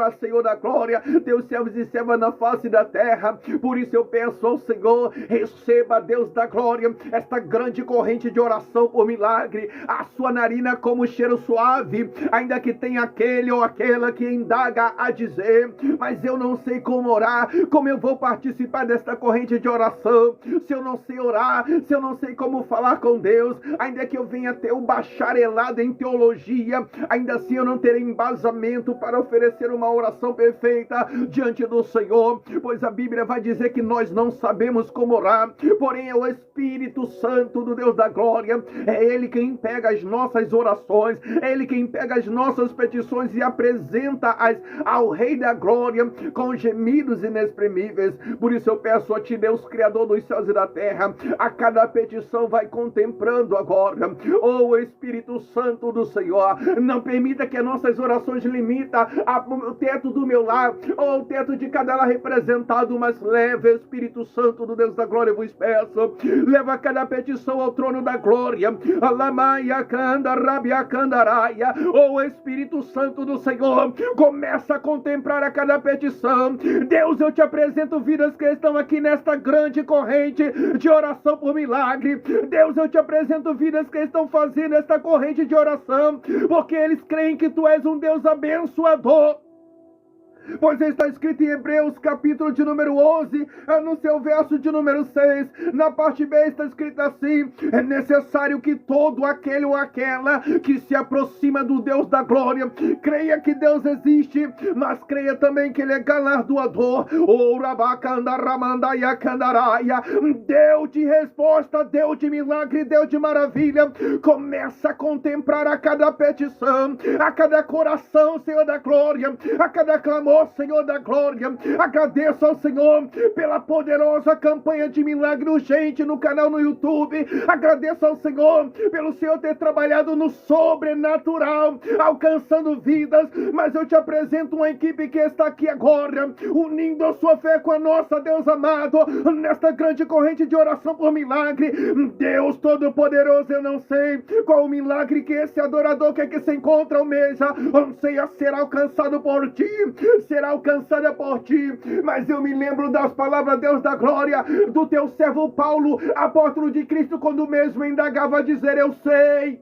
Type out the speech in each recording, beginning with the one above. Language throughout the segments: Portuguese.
agora, Senhor da glória, teus servos e servas na face da terra. Por isso eu peço ao Senhor, receba, Deus da glória, esta grande corrente de oração por milagre. A sua narina como cheiro suave, ainda que tenha aquele ou aquela que indaga a dizer: mas eu não sei como orar, como eu vou participar desta corrente de oração, se eu não sei orar, se eu não sei como falar com Deus, ainda que eu venha ter um bacharelado em teologia, ainda assim eu não terei embasamento para oferecer uma oração perfeita diante do Senhor, pois a Bíblia vai dizer que nós não sabemos como orar, porém é o Espírito Santo do Deus da glória, é Ele quem pega as nossas orações, é Ele quem pega as nossas petições e apresenta-as ao Rei da glória com gemidos inexprimíveis. Por isso eu peço a Ti, Deus Criador dos céus e da terra, a cada petição vai contemplando agora, oh Espírito Santo do Senhor, não permita que as nossas orações limitem o teto do meu lar, ou o teto de cada lar representado, mas leve, Espírito Santo do Deus da glória, eu vos peço, leva cada petição ao trono da glória, alamaia canda rabia candaraia, oh Espírito Santo do Senhor, começa a contemplar a cada petição. Deus, eu te apresento vidas que estão aqui nesta grande corrente de oração por milagre. Deus, eu te apresento vidas que estão fazendo esta corrente de oração, porque eles creem que tu és um Deus abençoador. Pois está escrito em Hebreus capítulo de número 11, no seu verso de número 6, na parte B está escrito assim: é necessário que todo aquele ou aquela que se aproxima do Deus da glória creia que Deus existe, mas creia também que Ele é galardoador. Deus de resposta, Deus de milagre, Deus de maravilha, começa a contemplar a cada petição, a cada coração, Senhor da glória, a cada clamor, Senhor da glória. Agradeço ao Senhor pela poderosa campanha de milagre urgente no canal no YouTube. Agradeço ao Senhor pelo Senhor ter trabalhado no sobrenatural, alcançando vidas. Mas eu te apresento uma equipe que está aqui agora, unindo a sua fé com a nossa, Deus amado, nesta grande corrente de oração por milagre. Deus Todo-Poderoso, eu não sei qual o milagre que esse adorador que se encontra almeja, anseia ser alcançado por Ti, será alcançada por Ti, mas eu me lembro das palavras, Deus da glória, do Teu servo Paulo, apóstolo de Cristo, quando mesmo indagava a dizer: eu sei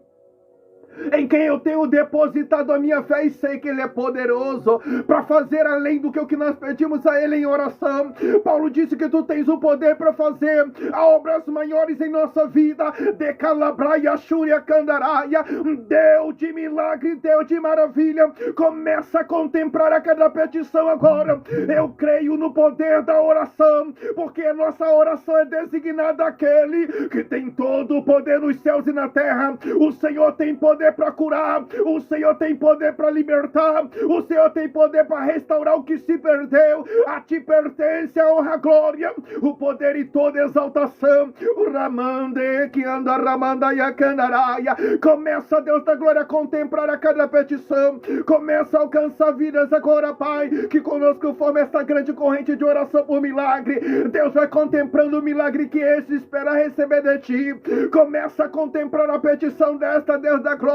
em quem eu tenho depositado a minha fé e sei que Ele é poderoso para fazer além do que o que nós pedimos a Ele em oração. Paulo disse que Tu tens o poder para fazer obras maiores em nossa vida. De calabraia, xúria, candaraia, Deus de milagre, Deus de maravilha, começa a contemplar a cada petição agora. Eu creio no poder da oração, porque a nossa oração é designada àquele que tem todo o poder nos céus e na terra. O Senhor tem poder para curar, o Senhor tem poder para libertar, o Senhor tem poder para restaurar o que se perdeu. A Ti pertence a honra, a glória, o poder e toda exaltação. O ramande que anda ramanda e a candaraia. Começa, Deus da glória, a contemplar a cada petição, começa a alcançar vidas agora, Pai, que conosco forma esta grande corrente de oração por milagre. Deus vai contemplando o milagre que esse espera receber de Ti. Começa a contemplar a petição desta, Deus da glória.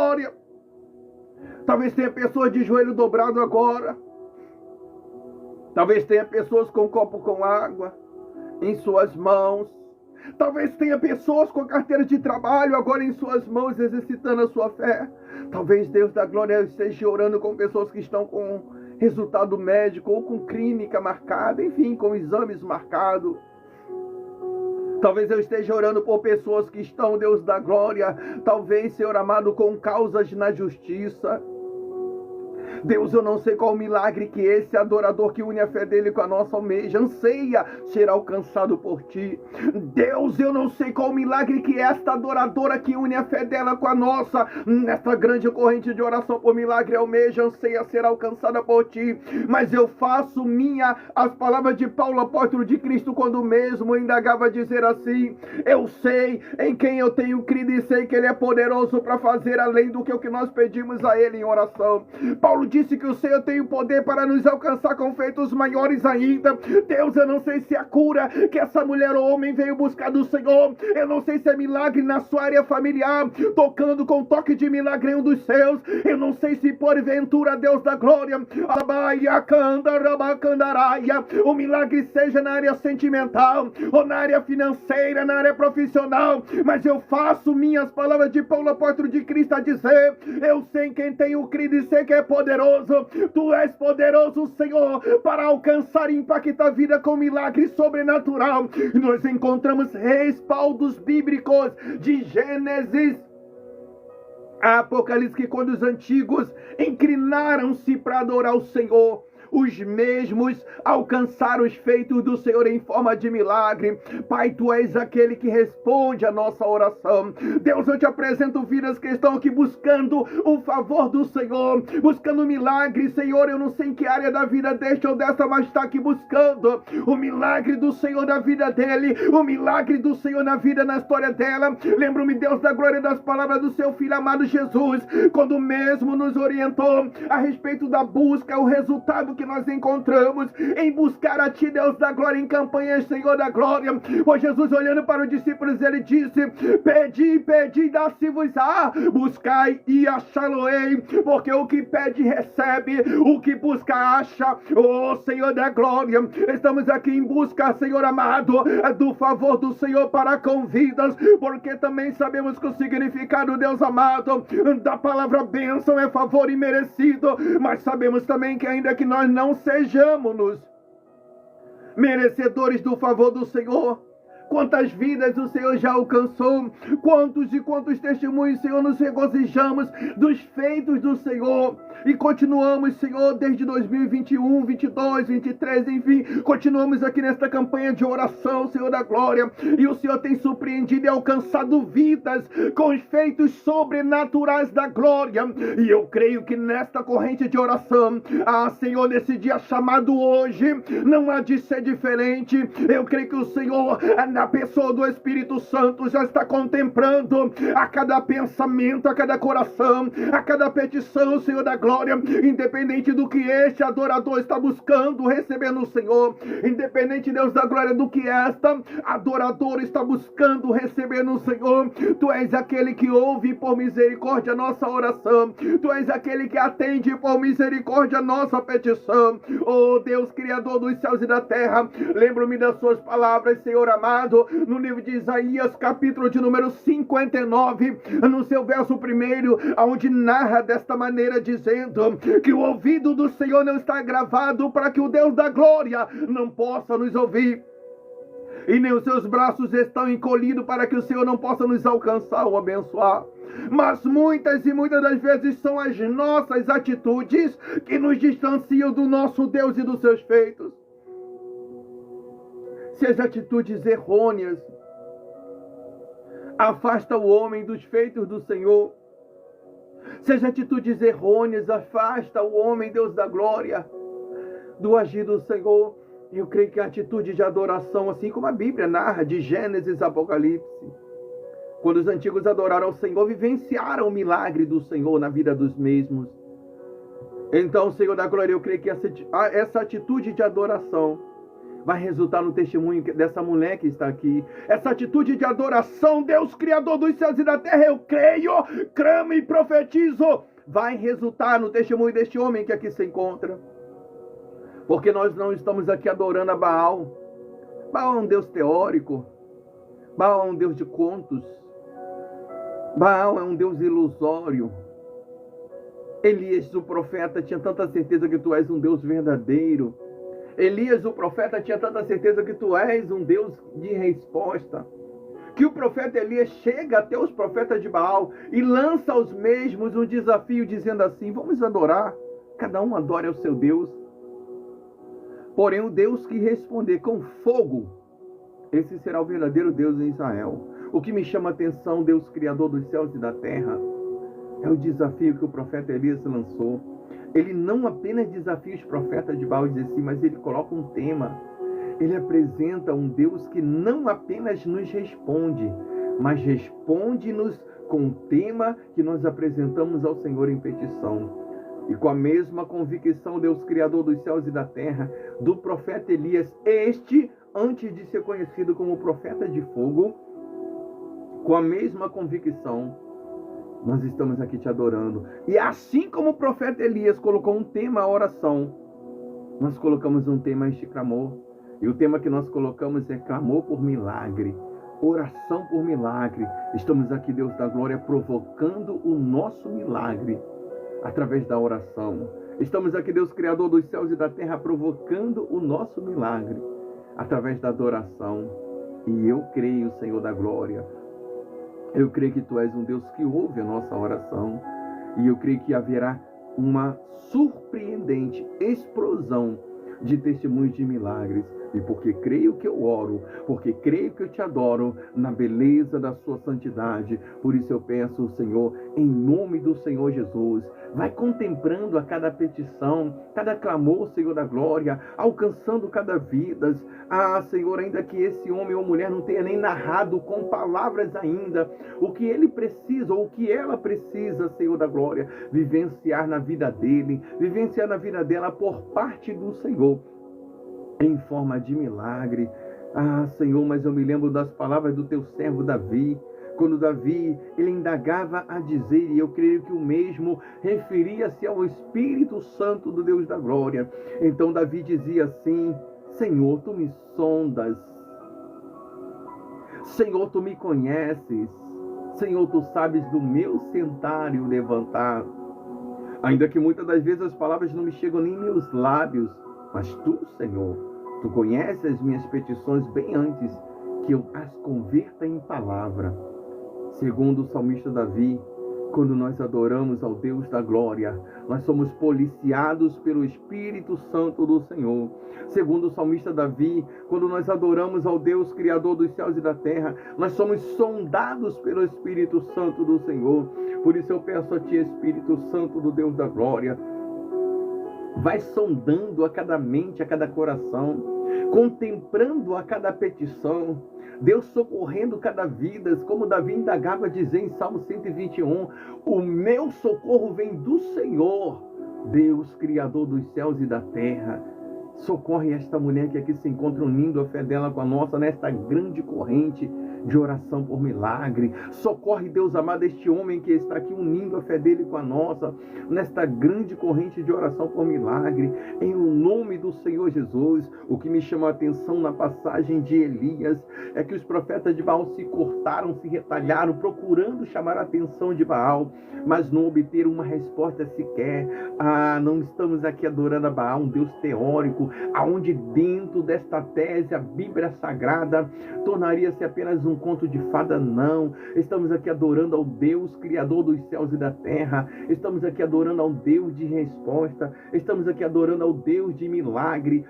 Talvez tenha pessoas de joelho dobrado agora. Talvez tenha pessoas com um copo com água em suas mãos. Talvez tenha pessoas com carteira de trabalho agora em suas mãos, exercitando a sua fé. Talvez Deus da glória esteja orando com pessoas que estão com resultado médico ou com clínica marcada, enfim, com exames marcados. Talvez eu esteja orando por pessoas que estão, Deus da glória, talvez, Senhor amado, com causas na justiça. Deus, eu não sei qual o milagre que esse adorador que une a fé dele com a nossa almeja, anseia ser alcançado por Ti. Deus, eu não sei qual o milagre que esta adoradora que une a fé dela com a nossa, nesta grande corrente de oração por milagre, almeja, anseia ser alcançada por Ti. Mas eu faço minha as palavras de Paulo, apóstolo de Cristo, quando mesmo indagava dizer assim: eu sei em quem eu tenho crido e sei que Ele é poderoso para fazer além do que o que nós pedimos a Ele em oração. Paulo disse que o Senhor tem o poder para nos alcançar com feitos maiores ainda. Deus, eu não sei se a cura que essa mulher ou homem veio buscar do Senhor, eu não sei se é milagre na sua área familiar, tocando com toque de milagre em um dos seus, eu não sei se porventura, Deus da glória, o milagre seja na área sentimental, ou na área financeira, na área profissional, mas eu faço minhas palavras de Paulo, apóstolo de Cristo, a dizer: eu sei quem tenho crido e sei que é poderoso. Tu és poderoso, Senhor, para alcançar e impactar a vida com milagre sobrenatural. Nós encontramos respaldos bíblicos de Gênesis a Apocalipse, que quando os antigos inclinaram-se para adorar o Senhor, os mesmos alcançaram os feitos do Senhor em forma de milagre. Pai, Tu és aquele que responde a nossa oração. Deus, eu te apresento vidas que estão aqui buscando o favor do Senhor, buscando milagre. Senhor, eu não sei em que área da vida deste ou dessa, mas está aqui buscando o milagre do Senhor na vida dele, o milagre do Senhor na vida, na história dela. Lembro-me, Deus da glória, das palavras do seu Filho amado Jesus, quando mesmo nos orientou a respeito da busca, o resultado que nós encontramos em buscar a Ti, Deus da glória, em campanhas, Senhor da glória. Pois Jesus, olhando para os discípulos, Ele disse: pedi, pedi, dá-se-vos-á, buscai e achá-lo-ei, porque o que pede recebe, o que busca acha. Oh Senhor da glória, estamos aqui em busca, Senhor amado, do favor do Senhor para com vidas, porque também sabemos que o significado, Deus amado, da palavra bênção é favor imerecido, mas sabemos também que ainda que nós não sejamos merecedores do favor do Senhor, quantas vidas o Senhor já alcançou, quantos e quantos testemunhos, Senhor, nos regozijamos dos feitos do Senhor, e continuamos, Senhor, desde 2021, 22, 23, enfim, continuamos aqui nesta campanha de oração, Senhor da glória, e o Senhor tem surpreendido e alcançado vidas com os feitos sobrenaturais da glória, e eu creio que nesta corrente de oração, Senhor, nesse dia chamado hoje, não há de ser diferente. Eu creio que o Senhor, na pessoa do Espírito Santo, já está contemplando a cada pensamento, a cada coração, a cada petição, Senhor da glória, independente do que este adorador está buscando receber no Senhor, independente, Deus da glória, do que esta adoradora está buscando receber no Senhor. Tu és aquele que ouve por misericórdia a nossa oração, Tu és aquele que atende por misericórdia a nossa petição. Oh Deus, Criador dos céus e da terra, lembro-me das suas palavras, Senhor amado, no livro de Isaías, capítulo de número 59, no seu verso 1, onde narra desta maneira, dizendo que o ouvido do Senhor não está gravado para que o Deus da glória não possa nos ouvir, e nem os seus braços estão encolhidos para que o Senhor não possa nos alcançar ou abençoar. Mas muitas e muitas das vezes são as nossas atitudes que nos distanciam do nosso Deus e dos seus feitos. Se as atitudes errôneas afastam o homem dos feitos do Senhor, se as atitudes errôneas afastam o homem, Deus da glória, do agir do Senhor, eu creio que a atitude de adoração, assim como a Bíblia narra de Gênesis a Apocalipse, quando os antigos adoraram ao Senhor, vivenciaram o milagre do Senhor na vida dos mesmos. Então, Senhor da glória, eu creio que essa atitude de adoração vai resultar no testemunho dessa mulher que está aqui. Essa atitude de adoração, Deus Criador dos céus e da terra, eu creio, clamo e profetizo, vai resultar no testemunho deste homem que aqui se encontra. Porque nós não estamos aqui adorando a Baal. Baal é um Deus teórico. Baal é um Deus de contos. Baal é um Deus ilusório. Elias, o profeta, tinha tanta certeza que tu és um Deus verdadeiro. Elias, o profeta, tinha tanta certeza que tu és um Deus de resposta, que o profeta Elias chega até os profetas de Baal e lança aos mesmos um desafio, dizendo assim: vamos adorar, cada um adore ao seu Deus. Porém, o Deus que responder com fogo, esse será o verdadeiro Deus em Israel. O que me chama a atenção, Deus Criador dos céus e da terra, é o desafio que o profeta Elias lançou. Ele não apenas desafia os profetas de Baal, diz assim, mas ele coloca um tema. Ele apresenta um Deus que não apenas nos responde, mas responde-nos com o tema que nós apresentamos ao Senhor em petição. E com a mesma convicção, Deus Criador dos céus e da terra, do profeta Elias, este, antes de ser conhecido como profeta de fogo, com a mesma convicção, nós estamos aqui te adorando. E assim como o profeta Elias colocou um tema à oração, nós colocamos um tema a este clamor. E o tema que nós colocamos é clamor por milagre, oração por milagre. Estamos aqui, Deus da glória, provocando o nosso milagre através da oração. Estamos aqui, Deus Criador dos céus e da terra, provocando o nosso milagre através da adoração. E eu creio, Senhor da glória, eu creio que Tu és um Deus que ouve a nossa oração. E eu creio que haverá uma surpreendente explosão de testemunhos de milagres. E porque creio que eu oro, porque creio que eu te adoro na beleza da sua santidade, por isso eu peço, Senhor, em nome do Senhor Jesus, vai contemplando a cada petição, cada clamor, Senhor da glória, alcançando cada vida. Senhor, ainda que esse homem ou mulher não tenha nem narrado com palavras ainda o que ele precisa ou o que ela precisa, Senhor da glória, vivenciar na vida dele, vivenciar na vida dela por parte do Senhor, em forma de milagre. Senhor, mas eu me lembro das palavras do teu servo Davi, quando Davi, ele indagava a dizer, e eu creio que o mesmo referia-se ao Espírito Santo do Deus da glória. Então Davi dizia assim: Senhor, Tu me sondas, Senhor, Tu me conheces, Senhor, Tu sabes do meu sentar e o levantar. Ainda que muitas das vezes as palavras não me chegam nem em meus lábios, mas Tu, Senhor, Tu conheces as minhas petições bem antes que eu as converta em palavra. Segundo o salmista Davi, quando nós adoramos ao Deus da glória, nós somos policiados pelo Espírito Santo do Senhor. Segundo o salmista Davi, quando nós adoramos ao Deus Criador dos céus e da terra, nós somos sondados pelo Espírito Santo do Senhor. Por isso eu peço a Ti, Espírito Santo do Deus da glória, vai sondando a cada mente, a cada coração, contemplando a cada petição, Deus socorrendo cada vida, como Davi indagava a dizer em Salmo 121, o meu socorro vem do Senhor, Deus Criador dos céus e da terra. Socorre esta mulher que aqui se encontra, unindo a fé dela com a nossa, nesta grande corrente de oração por milagre. Socorre, Deus amado, este homem que está aqui unindo a fé dele com a nossa, nesta grande corrente de oração por milagre, em o nome do Senhor Jesus. O que me chama a atenção na passagem de Elias é que os profetas de Baal se cortaram, se retalharam, procurando chamar a atenção de Baal, mas não obteram uma resposta sequer. Não estamos aqui adorando a Baal, um Deus teórico, aonde dentro desta tese a Bíblia Sagrada tornaria-se apenas um conto de fada. Não, estamos aqui adorando ao Deus Criador dos céus e da terra, estamos aqui adorando ao Deus de resposta, estamos aqui adorando ao Deus de milagre.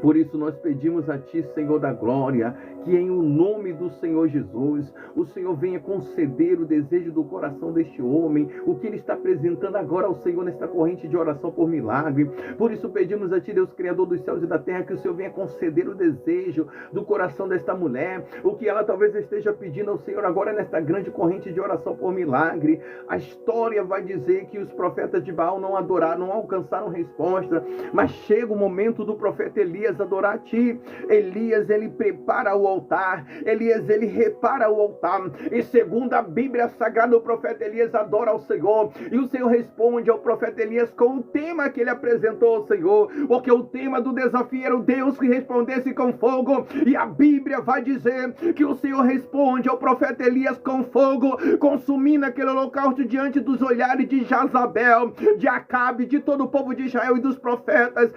Por isso nós pedimos a Ti, Senhor da glória, que em o nome do Senhor Jesus, o Senhor venha conceder o desejo do coração deste homem, o que ele está apresentando agora ao Senhor nesta corrente de oração por milagre. Por isso pedimos a Ti, Deus Criador dos céus e da terra, que o Senhor venha conceder o desejo do coração desta mulher, o que ela talvez esteja pedindo ao Senhor agora nesta grande corrente de oração por milagre. A história vai dizer que os profetas de Baal não adoraram, não alcançaram resposta, mas chega o momento do profeta Elias adorar a Ti. Elias, ele prepara o altar, Elias, ele repara o altar, e segundo a Bíblia Sagrada, o profeta Elias adora ao Senhor, e o Senhor responde ao profeta Elias com o tema que ele apresentou ao Senhor, porque o tema do desafio era o Deus que respondesse com fogo, e a Bíblia vai dizer que o Senhor responde ao profeta Elias com fogo, consumindo aquele holocausto diante dos olhares de Jezabel, de Acabe, de todo o povo de Israel e dos profetas.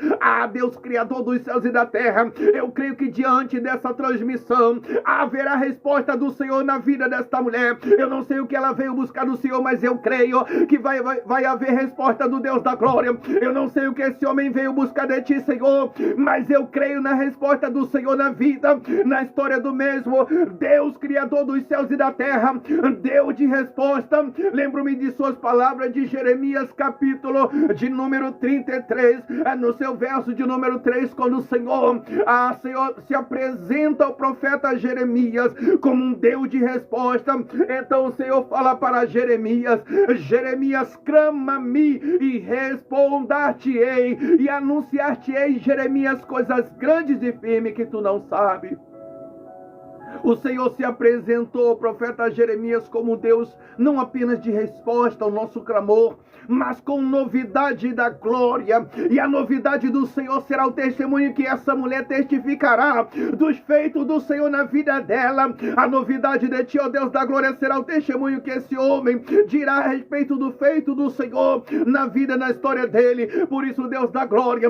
Deus Criador dos céus e da terra, eu creio que diante dessa transmissão haverá resposta do Senhor na vida desta mulher. Eu não sei o que ela veio buscar do Senhor, mas eu creio que vai haver resposta do Deus da glória. Eu não sei o que esse homem veio buscar de Ti, Senhor, mas eu creio na resposta do Senhor na vida, na história do mesmo Deus Criador dos céus e da terra, Deus de resposta. Lembro-me de suas palavras de Jeremias, capítulo de número 33, no seu verso de número 3, quando o Senhor se apresenta ao profeta profeta Jeremias como um Deus de resposta. Então o Senhor fala para Jeremias: Jeremias, clama-me e responder-te-ei e anunciar-te-ei, Jeremias, coisas grandes e firmes que tu não sabes. O Senhor se apresentou ao profeta Jeremias como Deus não apenas de resposta ao nosso clamor, mas com novidade da glória. E a novidade do Senhor será o testemunho que essa mulher testificará dos feitos do Senhor na vida dela. A novidade de ti, ó Deus da glória, será o testemunho que esse homem dirá a respeito do feito do Senhor na vida, na história dele. Por isso, Deus da glória,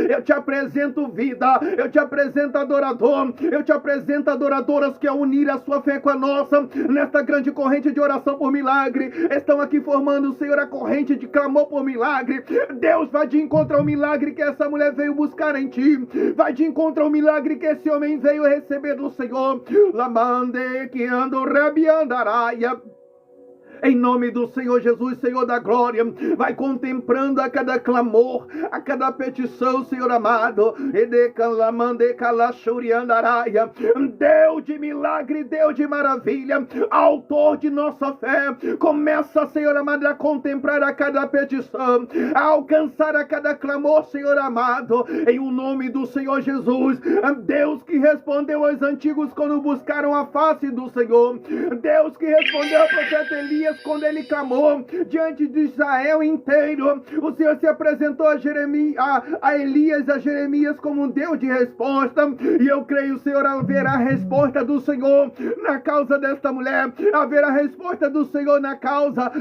eu te apresento vida, eu te apresento adorador, eu te apresento adoradoras que ao unir a sua fé com a nossa, nesta grande corrente de oração por milagre, estão aqui formando, Senhor, a corrente de clamor por milagre. Deus vai de encontro ao milagre que essa mulher veio buscar em ti, vai de encontro ao milagre que esse homem veio receber do Senhor. Lamande que ando rabiandaraia. Em nome do Senhor Jesus, Senhor da glória, vai contemplando a cada clamor, a cada petição, Senhor amado. Deus de milagre, Deus de maravilha, autor de nossa fé, começa, Senhor amado, a contemplar a cada petição, a alcançar a cada clamor, Senhor amado, em o nome do Senhor Jesus. Deus que respondeu aos antigos quando buscaram a face do Senhor, Deus que respondeu ao profeta Elias quando ele clamou diante de Israel inteiro. O Senhor se apresentou a Elias, a Jeremias como um Deus de resposta, e eu creio, Senhor, haverá resposta do Senhor na causa desta mulher, haverá resposta do Senhor na causa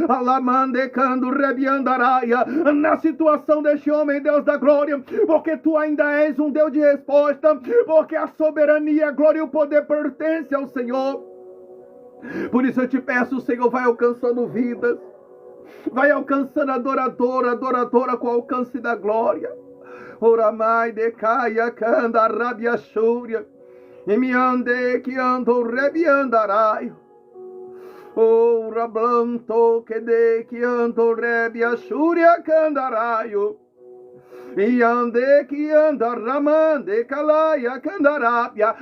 na situação deste homem, Deus da glória, porque tu ainda és um Deus de resposta, porque a soberania, a glória e o poder pertencem ao Senhor. Por isso eu te peço, Senhor, vai alcançando vidas, vai alcançando adoradora com o alcance da glória. Oramai de caia canda rabia shúria, e me ande que ando rebiandarai. Ora blanto que ando rebia shúria candaraio. E ande que anda ramande calaia candarápia.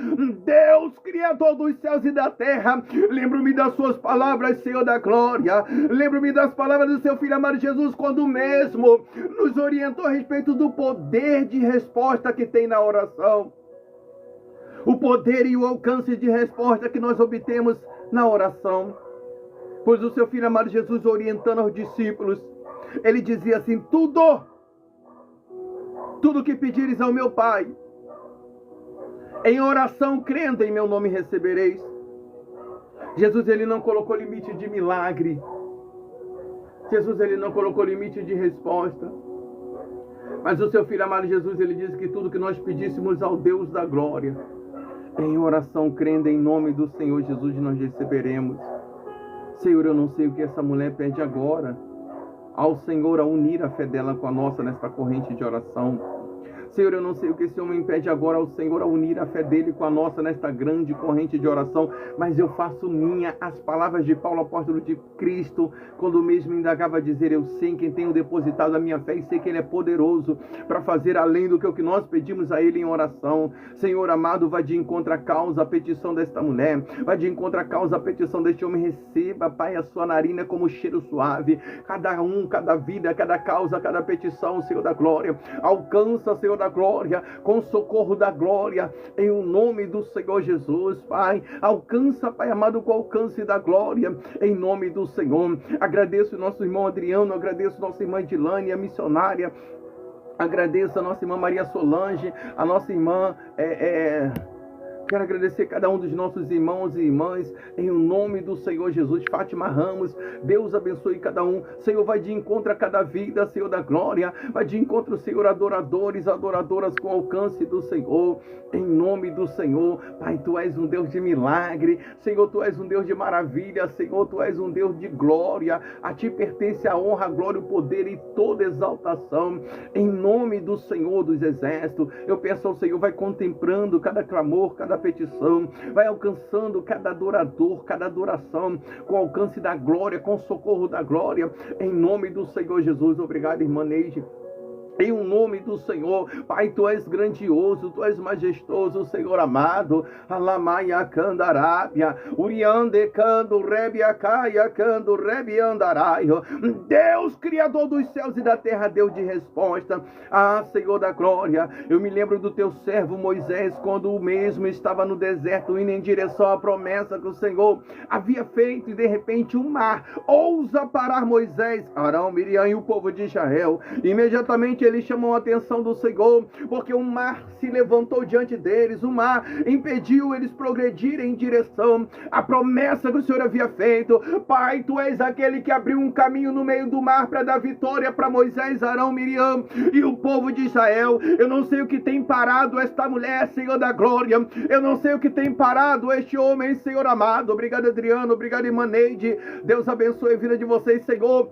Deus, Criador dos céus e da terra, lembro-me das suas palavras, Senhor da glória. Lembro-me das palavras do seu Filho amado Jesus, quando mesmo nos orientou a respeito do poder de resposta que tem na oração. O poder e o alcance de resposta que nós obtemos na oração. Pois o seu Filho amado Jesus, orientando aos discípulos, ele dizia assim: tudo que pedires ao meu Pai, em oração crendo em meu nome recebereis. Jesus, ele não colocou limite de milagre. Jesus, ele não colocou limite de resposta. Mas o seu Filho amado Jesus, ele disse que tudo que nós pedíssemos ao Deus da glória, em oração crendo em nome do Senhor Jesus, nós receberemos. Senhor, eu não sei o que essa mulher pede agora ao Senhor, a unir a fé dela com a nossa nesta corrente de oração. Senhor, eu não sei o que esse homem pede agora ao Senhor, a unir a fé dele com a nossa nesta grande corrente de oração, mas eu faço minha as palavras de Paulo, apóstolo de Cristo, quando mesmo indagava a dizer: eu sei em quem tenho depositado a minha fé e sei que ele é poderoso para fazer além do que o que nós pedimos a ele em oração. Senhor amado, vai de encontro à causa, a petição desta mulher, vai de encontro à causa, a petição deste homem. Receba, Pai, a sua narina como cheiro suave, cada vida, cada causa, cada petição, Senhor da glória, alcança, Senhor da glória, com socorro da glória, em o nome do Senhor Jesus, Pai. Alcança, Pai amado, com o alcance da glória, em nome do Senhor. Agradeço o nosso irmão Adriano, agradeço nossa irmã Edilane, a missionária, agradeço a nossa irmã Maria Solange, a nossa irmã quero agradecer cada um dos nossos irmãos e irmãs, em o nome do Senhor Jesus. Fátima Ramos, Deus abençoe cada um. Senhor, vai de encontro a cada vida, Senhor da glória. Vai de encontro, Senhor, adoradores, adoradoras com alcance do Senhor, em nome do Senhor. Pai, Tu és um Deus de milagre. Senhor, Tu és um Deus de maravilha. Senhor, Tu és um Deus de glória. A Ti pertence a honra, a glória, o poder e toda exaltação, em nome do Senhor dos exércitos. Eu peço ao Senhor, vai contemplando cada clamor, cada petição, vai alcançando cada adorador, cada adoração, com alcance da glória, com socorro da glória, em nome do Senhor Jesus. Obrigado, irmã Neide. Em o nome do Senhor, Pai, Tu és grandioso, Tu és majestoso, Senhor amado. Alamaia candarábia, Uriande cando rebiacaia cando rebiandaraio. Deus, Criador dos céus e da terra, Deus de resposta. Ah, Senhor da glória, eu me lembro do Teu servo Moisés, quando o mesmo estava no deserto, indo em direção à promessa que o Senhor havia feito, e de repente o mar ousa parar Moisés, Arão, Miriam e o povo de Israel. Imediatamente eles chamam a atenção do Senhor, porque o mar se levantou diante deles, o mar impediu eles progredirem em direção à promessa que o Senhor havia feito. Pai, Tu és aquele que abriu um caminho no meio do mar para dar vitória para Moisés, Arão, Miriam e o povo de Israel. Eu não sei o que tem parado esta mulher, Senhor da glória. Eu não sei o que tem parado este homem, Senhor amado. Obrigado, Adriano. Obrigado, Imaneide. Deus abençoe a vida de vocês, Senhor.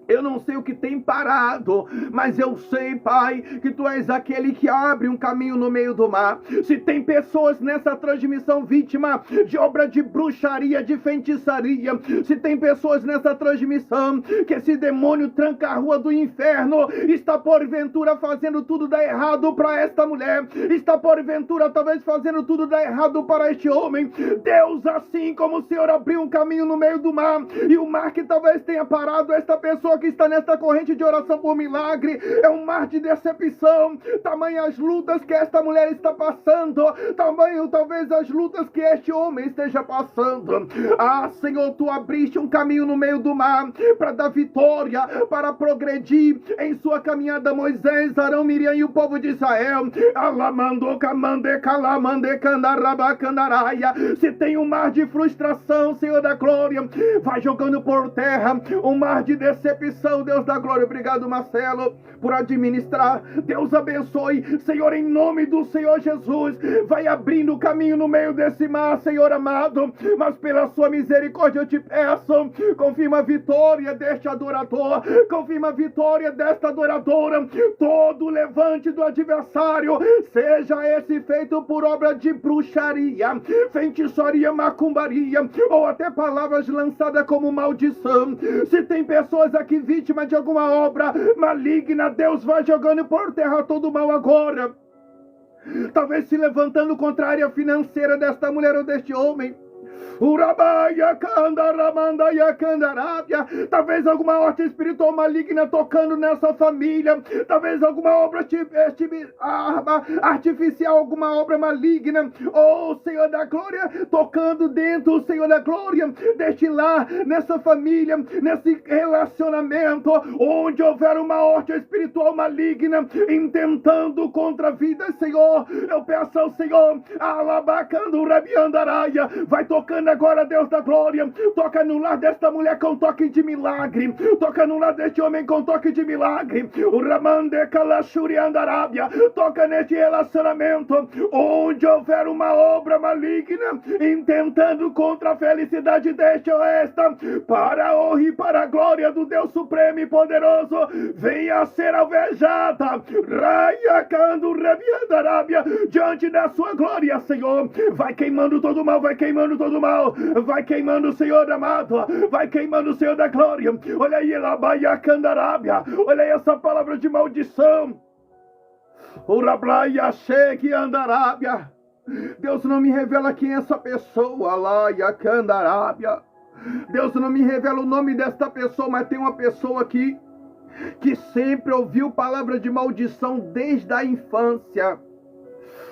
Eu não sei o que tem parado, mas eu sei, Pai, que Tu és aquele que abre um caminho no meio do mar. Se tem pessoas nessa transmissão vítima de obra de bruxaria, de feitiçaria, se tem pessoas nessa transmissão que esse demônio tranca a rua do inferno, está porventura fazendo tudo dar errado para esta mulher, está porventura talvez fazendo tudo dar errado para este homem. Deus, assim como o Senhor abriu um caminho no meio do mar, e o mar que talvez tenha parado esta pessoa que está nesta corrente de oração por milagre, é um mar de decepção, tamanhas lutas que esta mulher está passando, tamanho talvez as lutas que este homem esteja passando. Ah, Senhor, Tu abriste um caminho no meio do mar para dar vitória, para progredir em sua caminhada Moisés, Arão, Miriam e o povo de Israel. Se tem um mar de frustração, Senhor da glória, vai jogando por terra um mar de decepção, Deus da glória. Obrigado, Marcelo, por administrar. Deus abençoe, Senhor, em nome do Senhor Jesus. Vai abrindo o caminho no meio desse mar, Senhor amado, mas pela Sua misericórdia eu te peço, confirma a vitória deste adorador, confirma a vitória desta adoradora. Todo levante do adversário, seja esse feito por obra de bruxaria, feitiçaria, macumbaria, ou até palavras lançadas como maldição. Se tem pessoas aqui vítima de alguma obra maligna, Deus vai jogando por terra todo o mal agora. Talvez se levantando contra a área financeira desta mulher ou deste homem. Talvez alguma horta espiritual maligna tocando nessa família, talvez alguma obra artificial, alguma obra maligna, oh Senhor da glória, tocando dentro, Senhor da glória, deste lar, nessa família, nesse relacionamento, onde houver uma horta espiritual maligna intentando contra a vida, Senhor, eu peço ao Senhor, alabacando rabiandaraia, vai tocando agora, Deus da glória, toca no lar desta mulher com toque de milagre, toca no lar deste homem com toque de milagre, o Ramande Kalashuri Andarábia, toca neste relacionamento, onde houver uma obra maligna, intentando contra a felicidade deste ou esta, para a honra e para a glória do Deus Supremo e Poderoso, venha a ser alvejada, Raia Kando Rabiandarábia, diante da sua glória, Senhor, vai queimando todo o mal, vai queimando todo o mal, vai queimando, Senhor amado, vai queimando, Senhor da glória. Olha aí, Labaia Candarábia, olha aí essa palavra de maldição. Urabraia Cheque Andarábia. Deus não me revela quem é essa pessoa, Laia Candarábia. Deus não me revela o nome desta pessoa, mas tem uma pessoa aqui que sempre ouviu palavra de maldição desde a infância.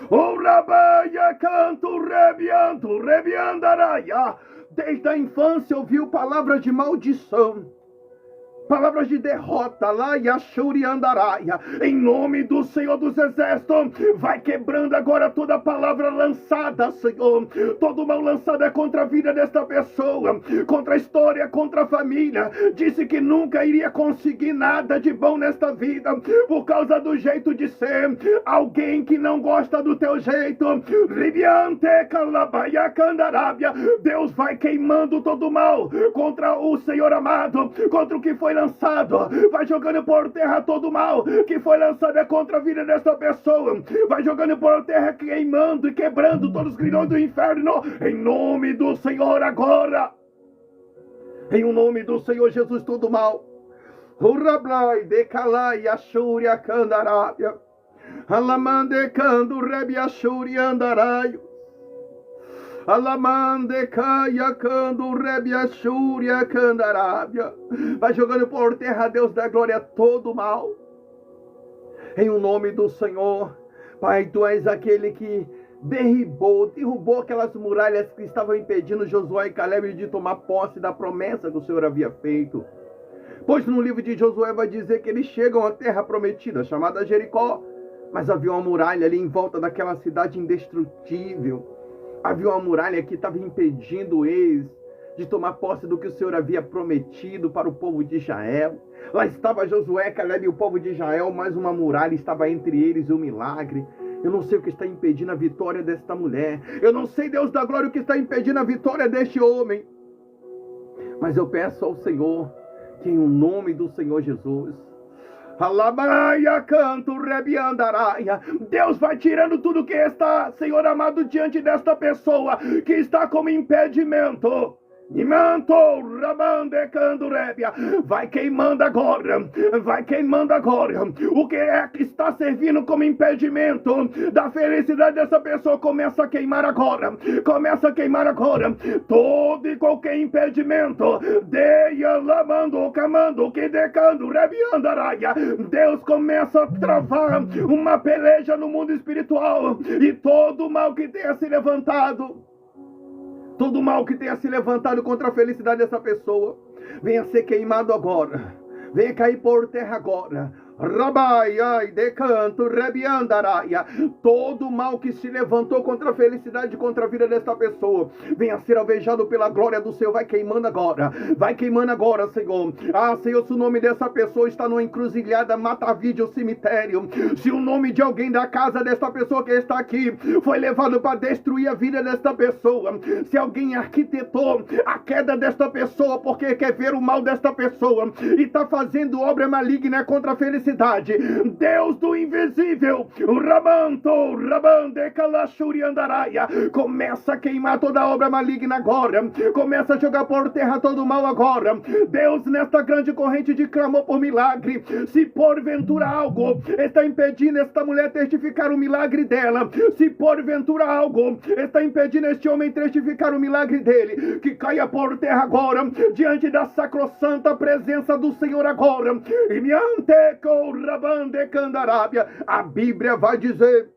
O Rabaia canto rebiando, rebiandaraia. Desde a infância ouviu palavras de maldição, palavras de derrota, lá e Ashuri Andaraia, em nome do Senhor dos Exércitos, vai quebrando agora toda palavra lançada, Senhor, todo mal lançado é contra a vida desta pessoa, contra a história, contra a família, disse que nunca iria conseguir nada de bom nesta vida, por causa do jeito de ser, alguém que não gosta do teu jeito, Ribiante Calabaia Candarábia, Deus vai queimando todo o mal, contra o Senhor amado, contra o que foi lançado, vai jogando por terra todo o mal que foi lançado contra a vida dessa pessoa, vai jogando por terra, queimando e quebrando todos os grilhões do inferno, em nome do Senhor agora, em o nome do Senhor Jesus, todo o mal, Urablai decalai ashuri acandarábia. Alamande cando rebi ashuri andaraio. Alamande caia cando rebi ashuri acandarábia. Vai jogando por terra, Deus da glória, todo mal. Em o nome do Senhor, Pai, Tu és aquele que derrubou aquelas muralhas que estavam impedindo Josué e Caleb de tomar posse da promessa que o Senhor havia feito. Pois no livro de Josué vai dizer que eles chegam à terra prometida, chamada Jericó, mas havia uma muralha ali em volta daquela cidade indestrutível. Havia uma muralha que estava impedindo eles de tomar posse do que o Senhor havia prometido para o povo de Israel. Lá estava Josué, Caleb e o povo de Israel, mas uma muralha estava entre eles e o milagre. Eu não sei o que está impedindo a vitória desta mulher. Eu não sei, Deus da glória, o que está impedindo a vitória deste homem. Mas eu peço ao Senhor que em o nome do Senhor Jesus, Alabaraia, canto, rebiandaraia. Deus vai tirando tudo que está, Senhor amado, diante desta pessoa que está como impedimento. Imanto, rabandecando rébia. Vai queimando agora. Vai queimando agora. O que é que está servindo como impedimento da felicidade dessa pessoa começa a queimar agora. Começa a queimar agora. Todo e qualquer impedimento. Deia lamando, camando, que decando, rebiandaraia. Deus começa a travar uma peleja no mundo espiritual. E todo mal que tenha se levantado, todo mal que tenha se levantado contra a felicidade dessa pessoa, venha ser queimado agora. Venha cair por terra agora. Rabai, ai, decanto, rebiandaraia. Todo mal que se levantou contra a felicidade, contra a vida desta pessoa, venha ser alvejado pela glória do Senhor. Vai queimando agora. Vai queimando agora, Senhor. Ah, Senhor, se o nome dessa pessoa está numa encruzilhada, mata vídeo, cemitério. Se o nome de alguém da casa desta pessoa que está aqui foi levado para destruir a vida desta pessoa, se alguém arquitetou a queda desta pessoa porque quer ver o mal desta pessoa e está fazendo obra maligna contra a felicidade, Deus do invisível, Ramanto, Rabande, Kalashuri Andaraia, começa a queimar toda a obra maligna agora. Começa a jogar por terra todo o mal agora. Deus, nesta grande corrente de clamor por milagre, se porventura algo está impedindo esta mulher testificar o milagre dela, se porventura algo está impedindo este homem testificar o milagre dele, que caia por terra agora, diante da sacrossanta presença do Senhor agora. E me anteco Rabande Candarábia. A Bíblia vai dizer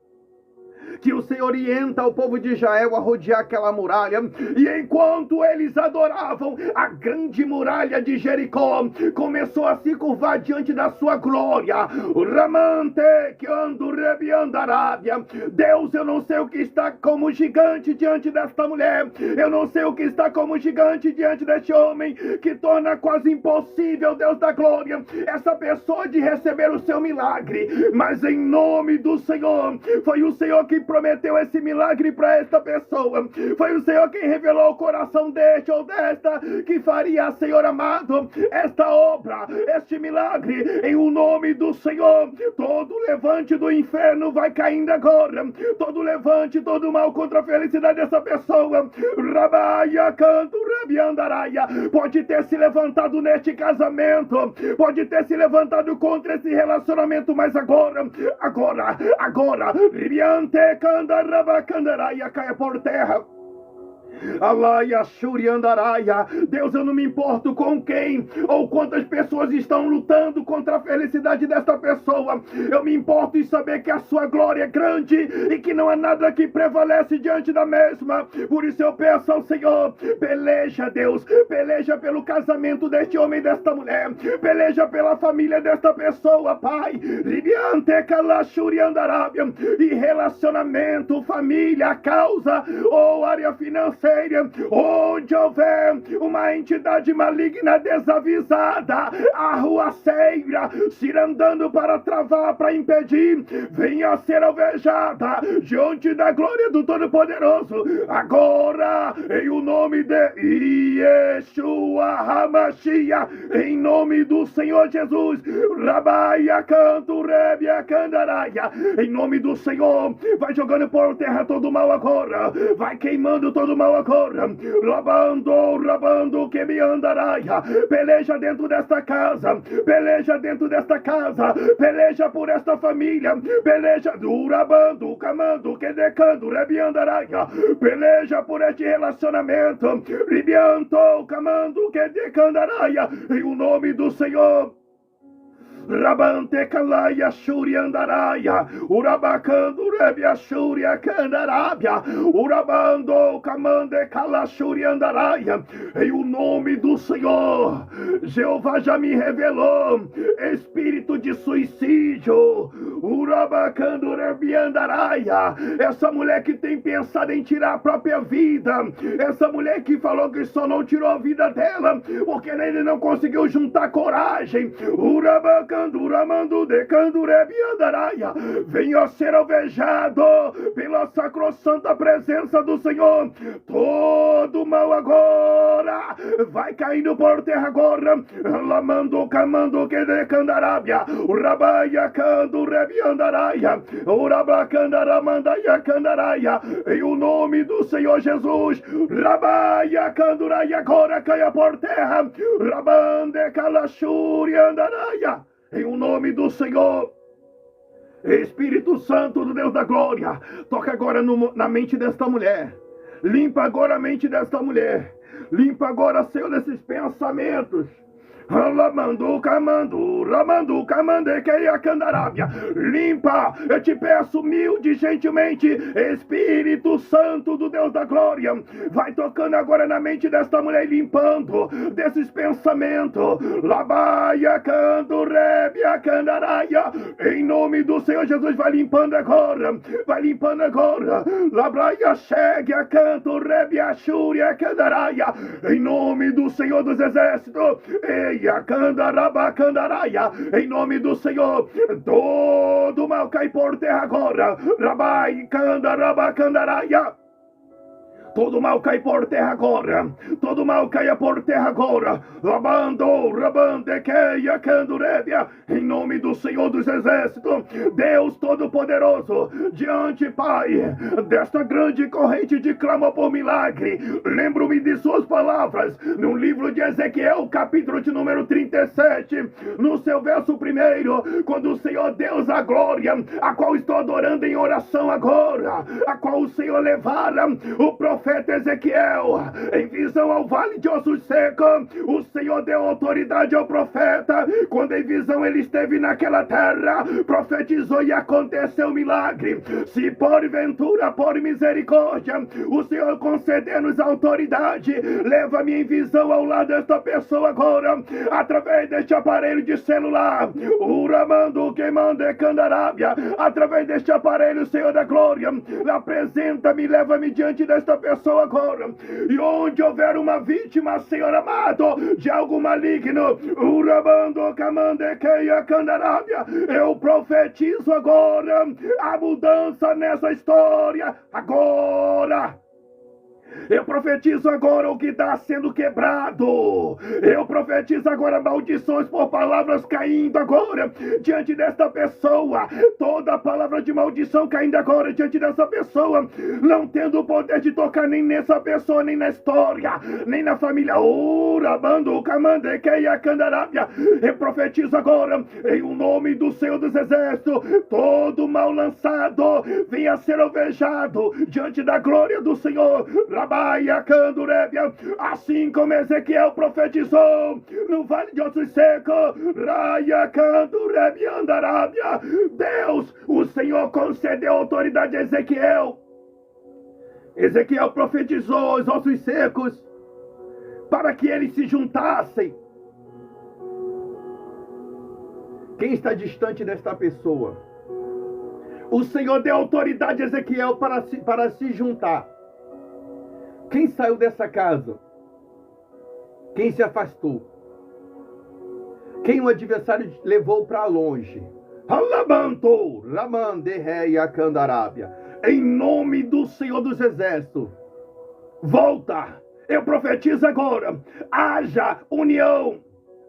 que o Senhor orienta o povo de Israel a rodear aquela muralha, e enquanto eles adoravam, a grande muralha de Jericó começou a se curvar diante da sua glória. Ramante que ando rebiandarábia. Deus, eu não sei o que está como gigante diante desta mulher, eu não sei o que está como gigante diante deste homem, que torna quase impossível, Deus da glória, essa pessoa de receber o seu milagre. Mas em nome do Senhor, foi o Senhor que prometeu esse milagre para esta pessoa. Foi o Senhor quem revelou o coração deste ou desta que faria, Senhor amado, esta obra, este milagre. Em o nome do Senhor, todo levante do inferno vai caindo agora. Todo levante, todo mal contra a felicidade dessa pessoa, Rabaia, canto, Rabiandaraia, pode ter se levantado neste casamento, pode ter se levantado contra esse relacionamento, mas agora, Ribiante, Candarabacandaraia, caia por terra. Alaia, Shuri, Andaraia. Deus, eu não me importo com quem ou quantas pessoas estão lutando contra a felicidade desta pessoa. Eu me importo em saber que a sua glória é grande e que não há nada que prevalece diante da mesma. Por isso eu peço ao Senhor, peleja, Deus, peleja pelo casamento deste homem e desta mulher, peleja pela família desta pessoa, Pai. Ribiante, Kalashuri, Andarábia. E relacionamento, família, causa ou área financeira, onde houver uma entidade maligna desavisada, arruaceira, se andando para travar, para impedir, venha a ser alvejada diante da glória do Todo-Poderoso, agora, em o nome de Yeshua HaMashiach, em nome do Senhor Jesus. Rabaia, canto, rebia, candaraia, em nome do Senhor, vai jogando por terra todo o mal agora, vai queimando todo o mal mal agora. Rabando que me andaraia. Peleja dentro desta casa. Peleja dentro desta casa. Peleja por esta família. Peleja do rabando, camando, que decando, rebiandaraia. Peleja por este relacionamento. Ribianto, camando, que decandaraia. Em o nome do Senhor. Rabante kalaya shuri andaraia, urabacando rebia shuri candarabia, urabando camande kalashuri andaraia. Em o nome do Senhor, Jeová já me revelou espírito de suicídio, urabacando rebia andaraia. Essa mulher que tem pensado em tirar a própria vida, essa mulher que falou que só não tirou a vida dela porque ele não conseguiu juntar coragem, urabacando Ramando de Candurebiandaraia, venha ser alvejado pela sacrossanta presença do Senhor. Todo mal agora vai caindo por terra agora. Lamando, camando que de Candarábia, Urabaia, Candurebiandaraia, Urabacandaramandaya, Candaraia, em o nome do Senhor Jesus. Rabaia, Canduraia, agora caia por terra. Rabande, Calachuri, Andaraia. Em o nome do Senhor, Espírito Santo do Deus da glória, toca agora na mente desta mulher. Limpa agora a mente desta mulher. Limpa agora, Senhor, desses pensamentos. Lamando, camando, ramando, camande, que a candarábia. Limpa, eu te peço humilde e gentilmente, Espírito Santo do Deus da glória, vai tocando agora na mente desta mulher, limpando desses pensamentos. Labaia, canto, rebia, candaraia. Em nome do Senhor Jesus, vai limpando agora. Vai limpando agora. Labraia, chegue, canto, rebia, chúria, candaraia. Em nome do Senhor dos Exércitos. Em nome do Senhor, todo mal cai por terra agora. Rabai, candarabacandaraia. Todo mal cai por terra agora. Todo mal caia por terra agora. Labando, rabande, queia, candurebia. Em nome do Senhor dos Exércitos, Deus Todo-Poderoso, diante, Pai, desta grande corrente de clamor por milagre, lembro-me de suas palavras no livro de Ezequiel, capítulo de número 37, no seu verso 1, quando o Senhor Deus a glória, a qual estou adorando em oração agora, a qual o Senhor levara o profeta Ezequiel em visão ao vale de ossos secos. O Senhor deu autoridade ao profeta. Quando em visão ele esteve naquela terra, profetizou e aconteceu um milagre. Se porventura, por misericórdia, o Senhor conceder-nos autoridade, leva-me em visão ao lado desta pessoa agora, através deste aparelho de celular. Uramando, queimando e candarábia, através deste aparelho, Senhor da glória, apresenta-me, leva-me diante desta pessoa agora, e onde houver uma vítima, Senhor amado, de algo maligno, urabando, camandequeia, candarábia, eu profetizo agora a mudança nessa história, agora. Eu profetizo agora o que está sendo quebrado. Eu profetizo agora maldições por palavras caindo agora diante desta pessoa. Toda palavra de maldição caindo agora diante dessa pessoa, não tendo o poder de tocar nem nessa pessoa, nem na história, nem na família. Urabando, camandequeia, candarábia. Eu profetizo agora em o nome do Senhor dos Exércitos, todo mal lançado venha ser alvejado diante da glória do Senhor. Rabaia, candurebia, assim como Ezequiel profetizou no vale de ossos secos. Raia, candurebia, andarábia. Deus, o Senhor concedeu autoridade a Ezequiel. Ezequiel profetizou os ossos secos para que eles se juntassem. Quem está distante desta pessoa? O Senhor deu autoridade a Ezequiel para se juntar. Quem saiu dessa casa? Quem se afastou? Quem o adversário levou para longe? Alabanto, Ramandereia, Candarábia. Em nome do Senhor dos Exércitos, volta. Eu profetizo agora. Haja união.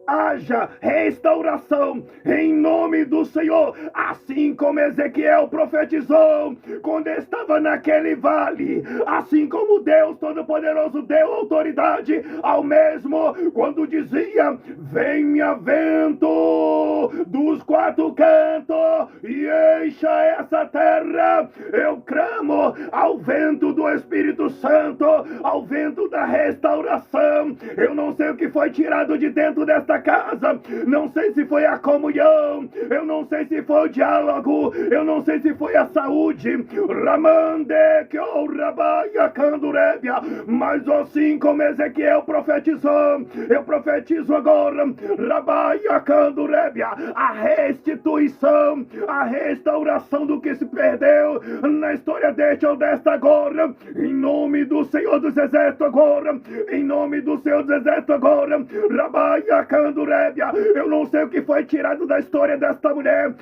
haja restauração em nome do Senhor, assim como Ezequiel profetizou quando estava naquele vale, assim como Deus Todo-Poderoso deu autoridade ao mesmo quando dizia: venha vento dos quatro cantos e encha essa terra. Eu clamo ao vento do Espírito Santo, ao vento da restauração. Eu não sei o que foi tirado de dentro desta casa, não sei se foi a comunhão, eu não sei se foi o diálogo, eu não sei se foi a saúde, Ramande que o Rabaia Candurebia, mas assim como Ezequiel profetizou, eu profetizo agora, Rabaia Candurebia, a restituição, a restauração do que se perdeu na história deste ou desta agora, em nome do Senhor dos Exércitos agora, em nome do Senhor dos Exércitos agora, Rabaia Candurebia. Eu não sei o que foi tirado da história desta mulher,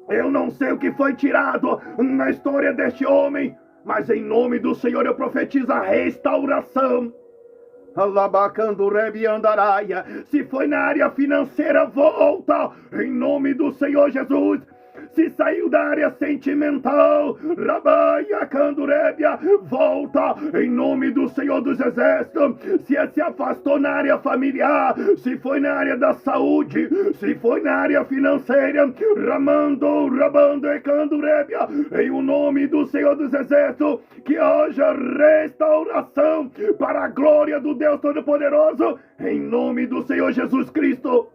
eu não sei o que foi tirado na história deste homem, mas em nome do Senhor eu profetizo a restauração. Alabacandurebi andaraia. Se foi na área financeira, volta em nome do Senhor Jesus. Se saiu da área sentimental, Rabaia Candurebia, volta em nome do Senhor dos Exércitos. Se afastou na área familiar, se foi na área da saúde, se foi na área financeira, Ramando, Rabando e Candurebia, em o nome do Senhor dos Exércitos, que haja restauração para a glória do Deus Todo-Poderoso, em nome do Senhor Jesus Cristo,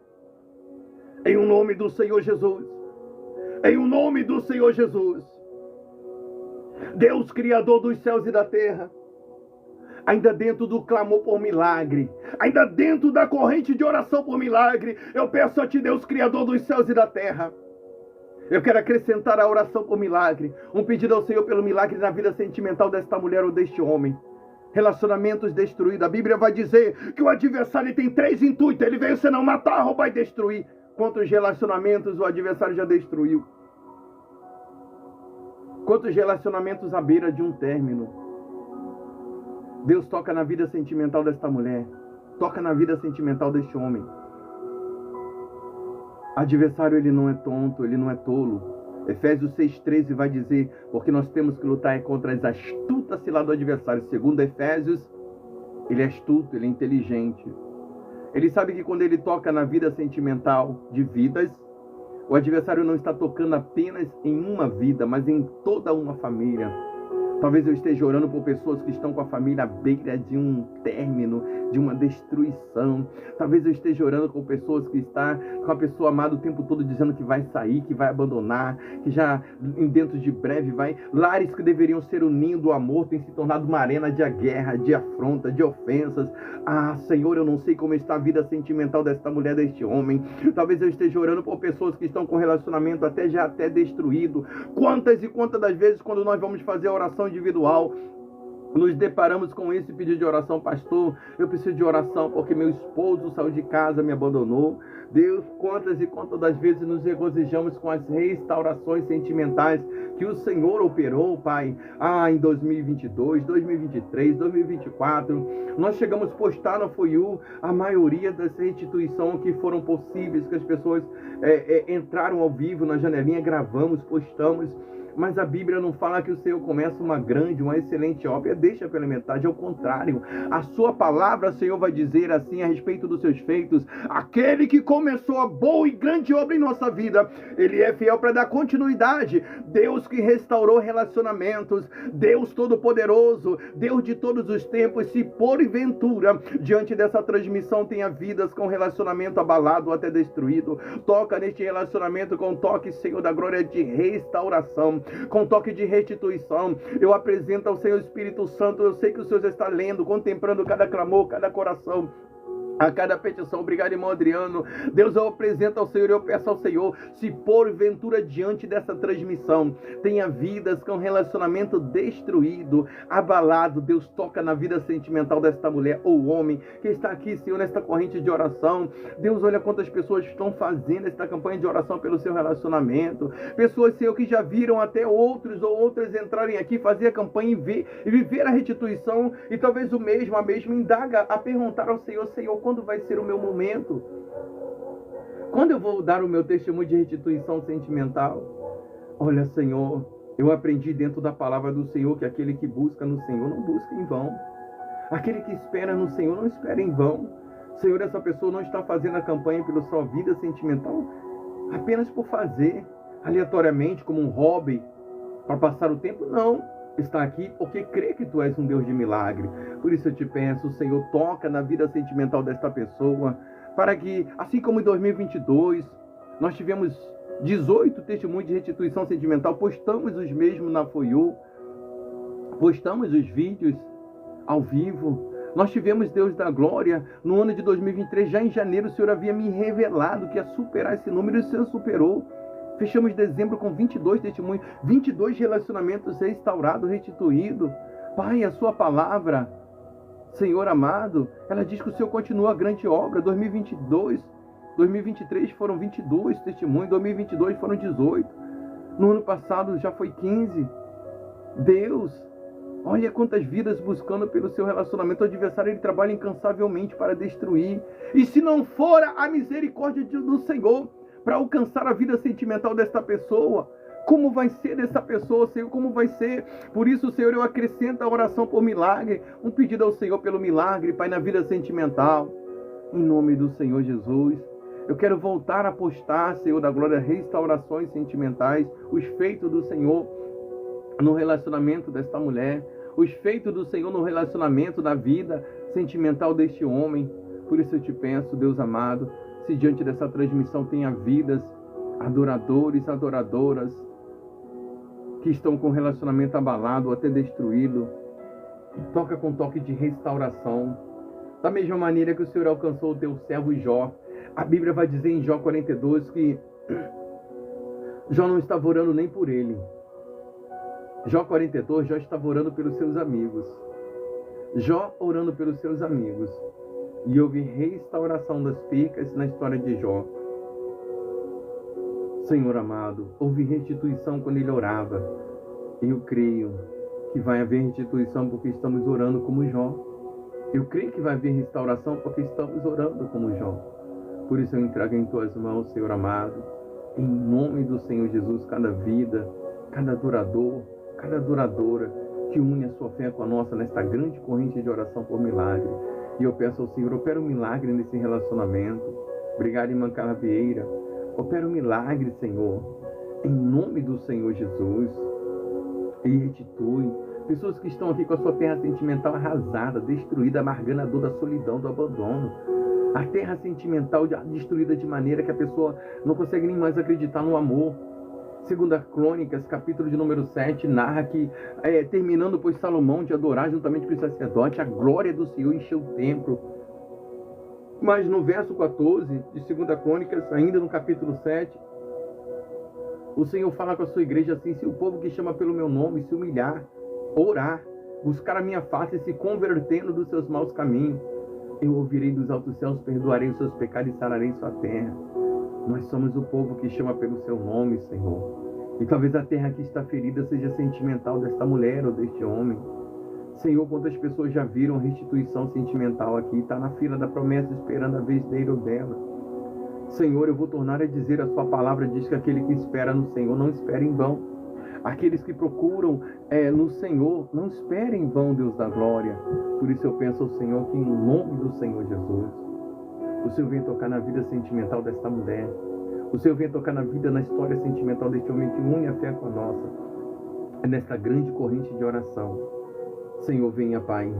em o nome do Senhor Jesus. Em o nome do Senhor Jesus, Deus Criador dos céus e da terra, ainda dentro do clamor por milagre, ainda dentro da corrente de oração por milagre, eu peço a Ti, Deus Criador dos céus e da terra, eu quero acrescentar a oração por milagre, um pedido ao Senhor pelo milagre na vida sentimental desta mulher ou deste homem. Relacionamentos destruídos, a Bíblia vai dizer que o adversário tem 3 intuitos, ele veio senão matar, roubar e destruir. Quantos relacionamentos o adversário já destruiu? Quantos relacionamentos à beira de um término? Deus toca na vida sentimental desta mulher, toca na vida sentimental deste homem. Adversário, ele não é tonto, ele não é tolo. Efésios 6,13 vai dizer, porque nós temos que lutar contra as astutas ciladas do adversário. Segundo Efésios, ele é astuto, ele é inteligente. Ele sabe que quando ele toca na vida sentimental de vidas, o adversário não está tocando apenas em uma vida, mas em toda uma família. Talvez eu esteja orando por pessoas que estão com a família à beira de um término, de uma destruição. Talvez eu esteja orando com pessoas que estão com a pessoa amada o tempo todo dizendo que vai sair, que vai abandonar, que já dentro de breve vai. Lares que deveriam ser o ninho do amor têm se tornado uma arena de guerra, de afronta, de ofensas. Ah, Senhor, eu não sei como está a vida sentimental desta mulher, deste homem. Talvez eu esteja orando por pessoas que estão com relacionamento até destruído. Quantas e quantas das vezes quando nós vamos fazer a oração individual, nos deparamos com esse pedido de oração: pastor, eu preciso de oração porque meu esposo saiu de casa, me abandonou. Deus, quantas e quantas das vezes nos regozijamos com as restaurações sentimentais que o Senhor operou, Pai, em 2022, 2023, 2024. Nós chegamos a postar no FOIU a maioria das restituições que foram possíveis, que as pessoas entraram ao vivo na janelinha, gravamos, postamos. Mas a Bíblia não fala que o Senhor começa uma grande, uma excelente obra, deixa pela metade. Ao contrário, a sua palavra, Senhor, vai dizer assim a respeito dos seus feitos: aquele que começou a boa e grande obra em nossa vida, ele é fiel para dar continuidade. Deus que restaurou relacionamentos, Deus Todo-Poderoso, Deus de todos os tempos, se porventura diante dessa transmissão tenha vidas com relacionamento abalado ou até destruído, toca neste relacionamento com toque, Senhor, da glória, de restauração, com toque de restituição. Eu apresento ao Senhor Espírito Santo. Eu sei que o Senhor já está lendo, contemplando cada clamor, cada coração, a cada petição. Obrigado, irmão Adriano. Deus, eu apresento ao Senhor, eu peço ao Senhor, se porventura diante dessa transmissão tenha vidas com relacionamento destruído, abalado, Deus, toca na vida sentimental desta mulher ou homem que está aqui, Senhor, nesta corrente de oração. Deus, olha quantas pessoas estão fazendo esta campanha de oração pelo seu relacionamento. Pessoas, Senhor, que já viram até outros ou outras entrarem aqui, fazer a campanha e viver a restituição, e talvez a mesma indaga a perguntar ao Senhor: Senhor, quando vai ser o meu momento? Quando eu vou dar o meu testemunho de restituição sentimental? Olha, Senhor, eu aprendi dentro da palavra do Senhor que aquele que busca no Senhor não busca em vão. Aquele que espera no Senhor não espera em vão. Senhor, essa pessoa não está fazendo a campanha pela sua vida sentimental apenas por fazer, aleatoriamente, como um hobby, para passar o tempo. Não. Está aqui porque crê que Tu és um Deus de milagre. Por isso eu te peço, Senhor, toca na vida sentimental desta pessoa, para que, assim como em 2022, nós tivemos 18 testemunhos de restituição sentimental, postamos os mesmos na FOIU, postamos os vídeos ao vivo. Nós tivemos, Deus da glória, no ano de 2023, já em janeiro, o Senhor havia me revelado que ia superar esse número, e o Senhor superou. Fechamos dezembro com 22 testemunhos, 22 relacionamentos restaurados, restituídos. Pai, a sua palavra, Senhor amado, ela diz que o Senhor continua a grande obra. 2023 foram 22 testemunhos, 2022 foram 18. No ano passado já foi 15. Deus, olha quantas vidas buscando pelo seu relacionamento. O adversário, ele trabalha incansavelmente para destruir. E se não for a misericórdia do Senhor para alcançar a vida sentimental desta pessoa, como vai ser dessa pessoa, Senhor? Como vai ser? Por isso, Senhor, eu acrescento a oração por milagre, um pedido ao Senhor pelo milagre, Pai, na vida sentimental. Em nome do Senhor Jesus. Eu quero voltar a postar, Senhor da glória, restaurações sentimentais, os feitos do Senhor no relacionamento desta mulher, os feitos do Senhor no relacionamento, na vida sentimental deste homem. Por isso eu te peço, Deus amado, se diante dessa transmissão tenha vidas, adoradores, adoradoras, que estão com o relacionamento abalado ou até destruído, toca com toque de restauração. Da mesma maneira que o Senhor alcançou o teu servo Jó. A Bíblia vai dizer em Jó 42 que Jó não estava orando nem por ele. Jó 42, Jó estava orando pelos seus amigos. Jó orando pelos seus amigos. E houve restauração das percas na história de Jó. Senhor amado, houve restituição quando ele orava. Eu creio que vai haver restituição porque estamos orando como Jó. Eu creio que vai haver restauração porque estamos orando como Jó. Por isso eu entrego em tuas mãos, Senhor amado, em nome do Senhor Jesus, cada vida, cada adorador, cada adoradora que une a sua fé com a nossa nesta grande corrente de oração por milagre. E eu peço ao Senhor, opera um milagre nesse relacionamento. Obrigado, irmã Carla Vieira. Opera um milagre, Senhor, em nome do Senhor Jesus. E restitui pessoas que estão aqui com a sua terra sentimental arrasada, destruída, amargando a dor da solidão, do abandono. A terra sentimental destruída de maneira que a pessoa não consegue nem mais acreditar no amor. Segunda Crônicas, capítulo de número 7, narra que, terminando, pois, Salomão de adorar juntamente com os sacerdotes, a glória do Senhor encheu o templo. Mas no verso 14 de Segunda Crônicas, ainda no capítulo 7, o Senhor fala com a sua igreja assim: se o povo que chama pelo meu nome se humilhar, orar, buscar a minha face e se convertendo dos seus maus caminhos, eu ouvirei dos altos céus, perdoarei os seus pecados e sararei sua terra. Nós somos o povo que chama pelo seu nome, Senhor. E talvez a terra que está ferida seja sentimental desta mulher ou deste homem. Senhor, quantas pessoas já viram restituição sentimental aqui, está na fila da promessa esperando a vez dele ou dela. Senhor, eu vou tornar a dizer, a sua palavra diz que aquele que espera no Senhor não espera em vão. Aqueles que procuram no Senhor não esperem em vão, Deus da glória. Por isso eu peço ao Senhor que, em nome do Senhor Jesus, o Senhor venha tocar na vida sentimental desta mulher. O Senhor venha tocar na vida, na história sentimental deste homem que une a fé com a nossa. Nesta grande corrente de oração. Senhor, venha, Pai.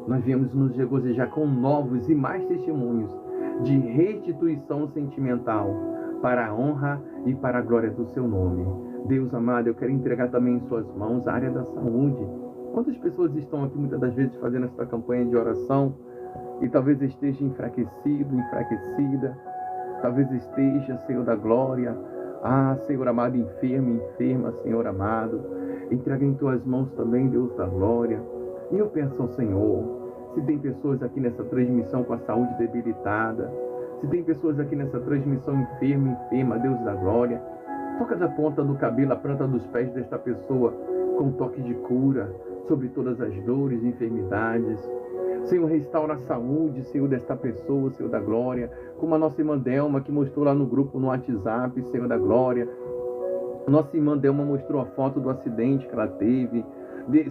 Nós viemos nos regozijar com novos e mais testemunhos de restituição sentimental para a honra e para a glória do seu nome. Deus amado, eu quero entregar também em suas mãos a área da saúde. Quantas pessoas estão aqui muitas das vezes fazendo esta campanha de oração e talvez esteja enfraquecido, enfraquecida, talvez esteja, Senhor da glória, Senhor amado, enfermo, enferma, Senhor amado, entrega em tuas mãos também, Deus da glória. E eu peço ao Senhor, se tem pessoas aqui nessa transmissão com a saúde debilitada, se tem pessoas aqui nessa transmissão enferma, Deus da glória, toca da ponta do cabelo, a planta dos pés desta pessoa com um toque de cura sobre todas as dores e enfermidades. Senhor, restaura a saúde, Senhor, desta pessoa, Senhor da glória, como a nossa irmã Delma, que mostrou lá no grupo, no WhatsApp, Senhor da glória. Nossa irmã Delma mostrou a foto do acidente que ela teve,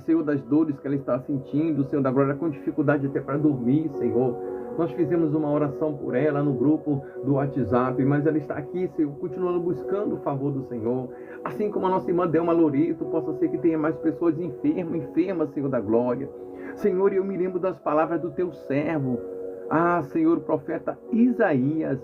Senhor, das dores que ela está sentindo, Senhor da glória, com dificuldade até para dormir, Senhor. Nós fizemos uma oração por ela no grupo do WhatsApp, mas ela está aqui, Senhor, continuando buscando o favor do Senhor. Assim como a nossa irmã Delma Loreto, possa ser que tenha mais pessoas enfermas, Senhor da glória. Senhor, eu me lembro das palavras do teu servo. Senhor, o profeta Isaías.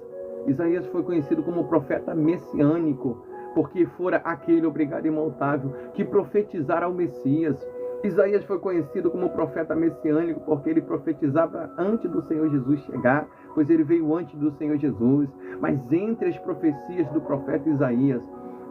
Isaías foi conhecido como profeta messiânico, porque fora aquele, obrigado irmão Otávio, que profetizara o Messias. Isaías foi conhecido como profeta messiânico porque ele profetizava antes do Senhor Jesus chegar, pois ele veio antes do Senhor Jesus. Mas entre as profecias do profeta Isaías,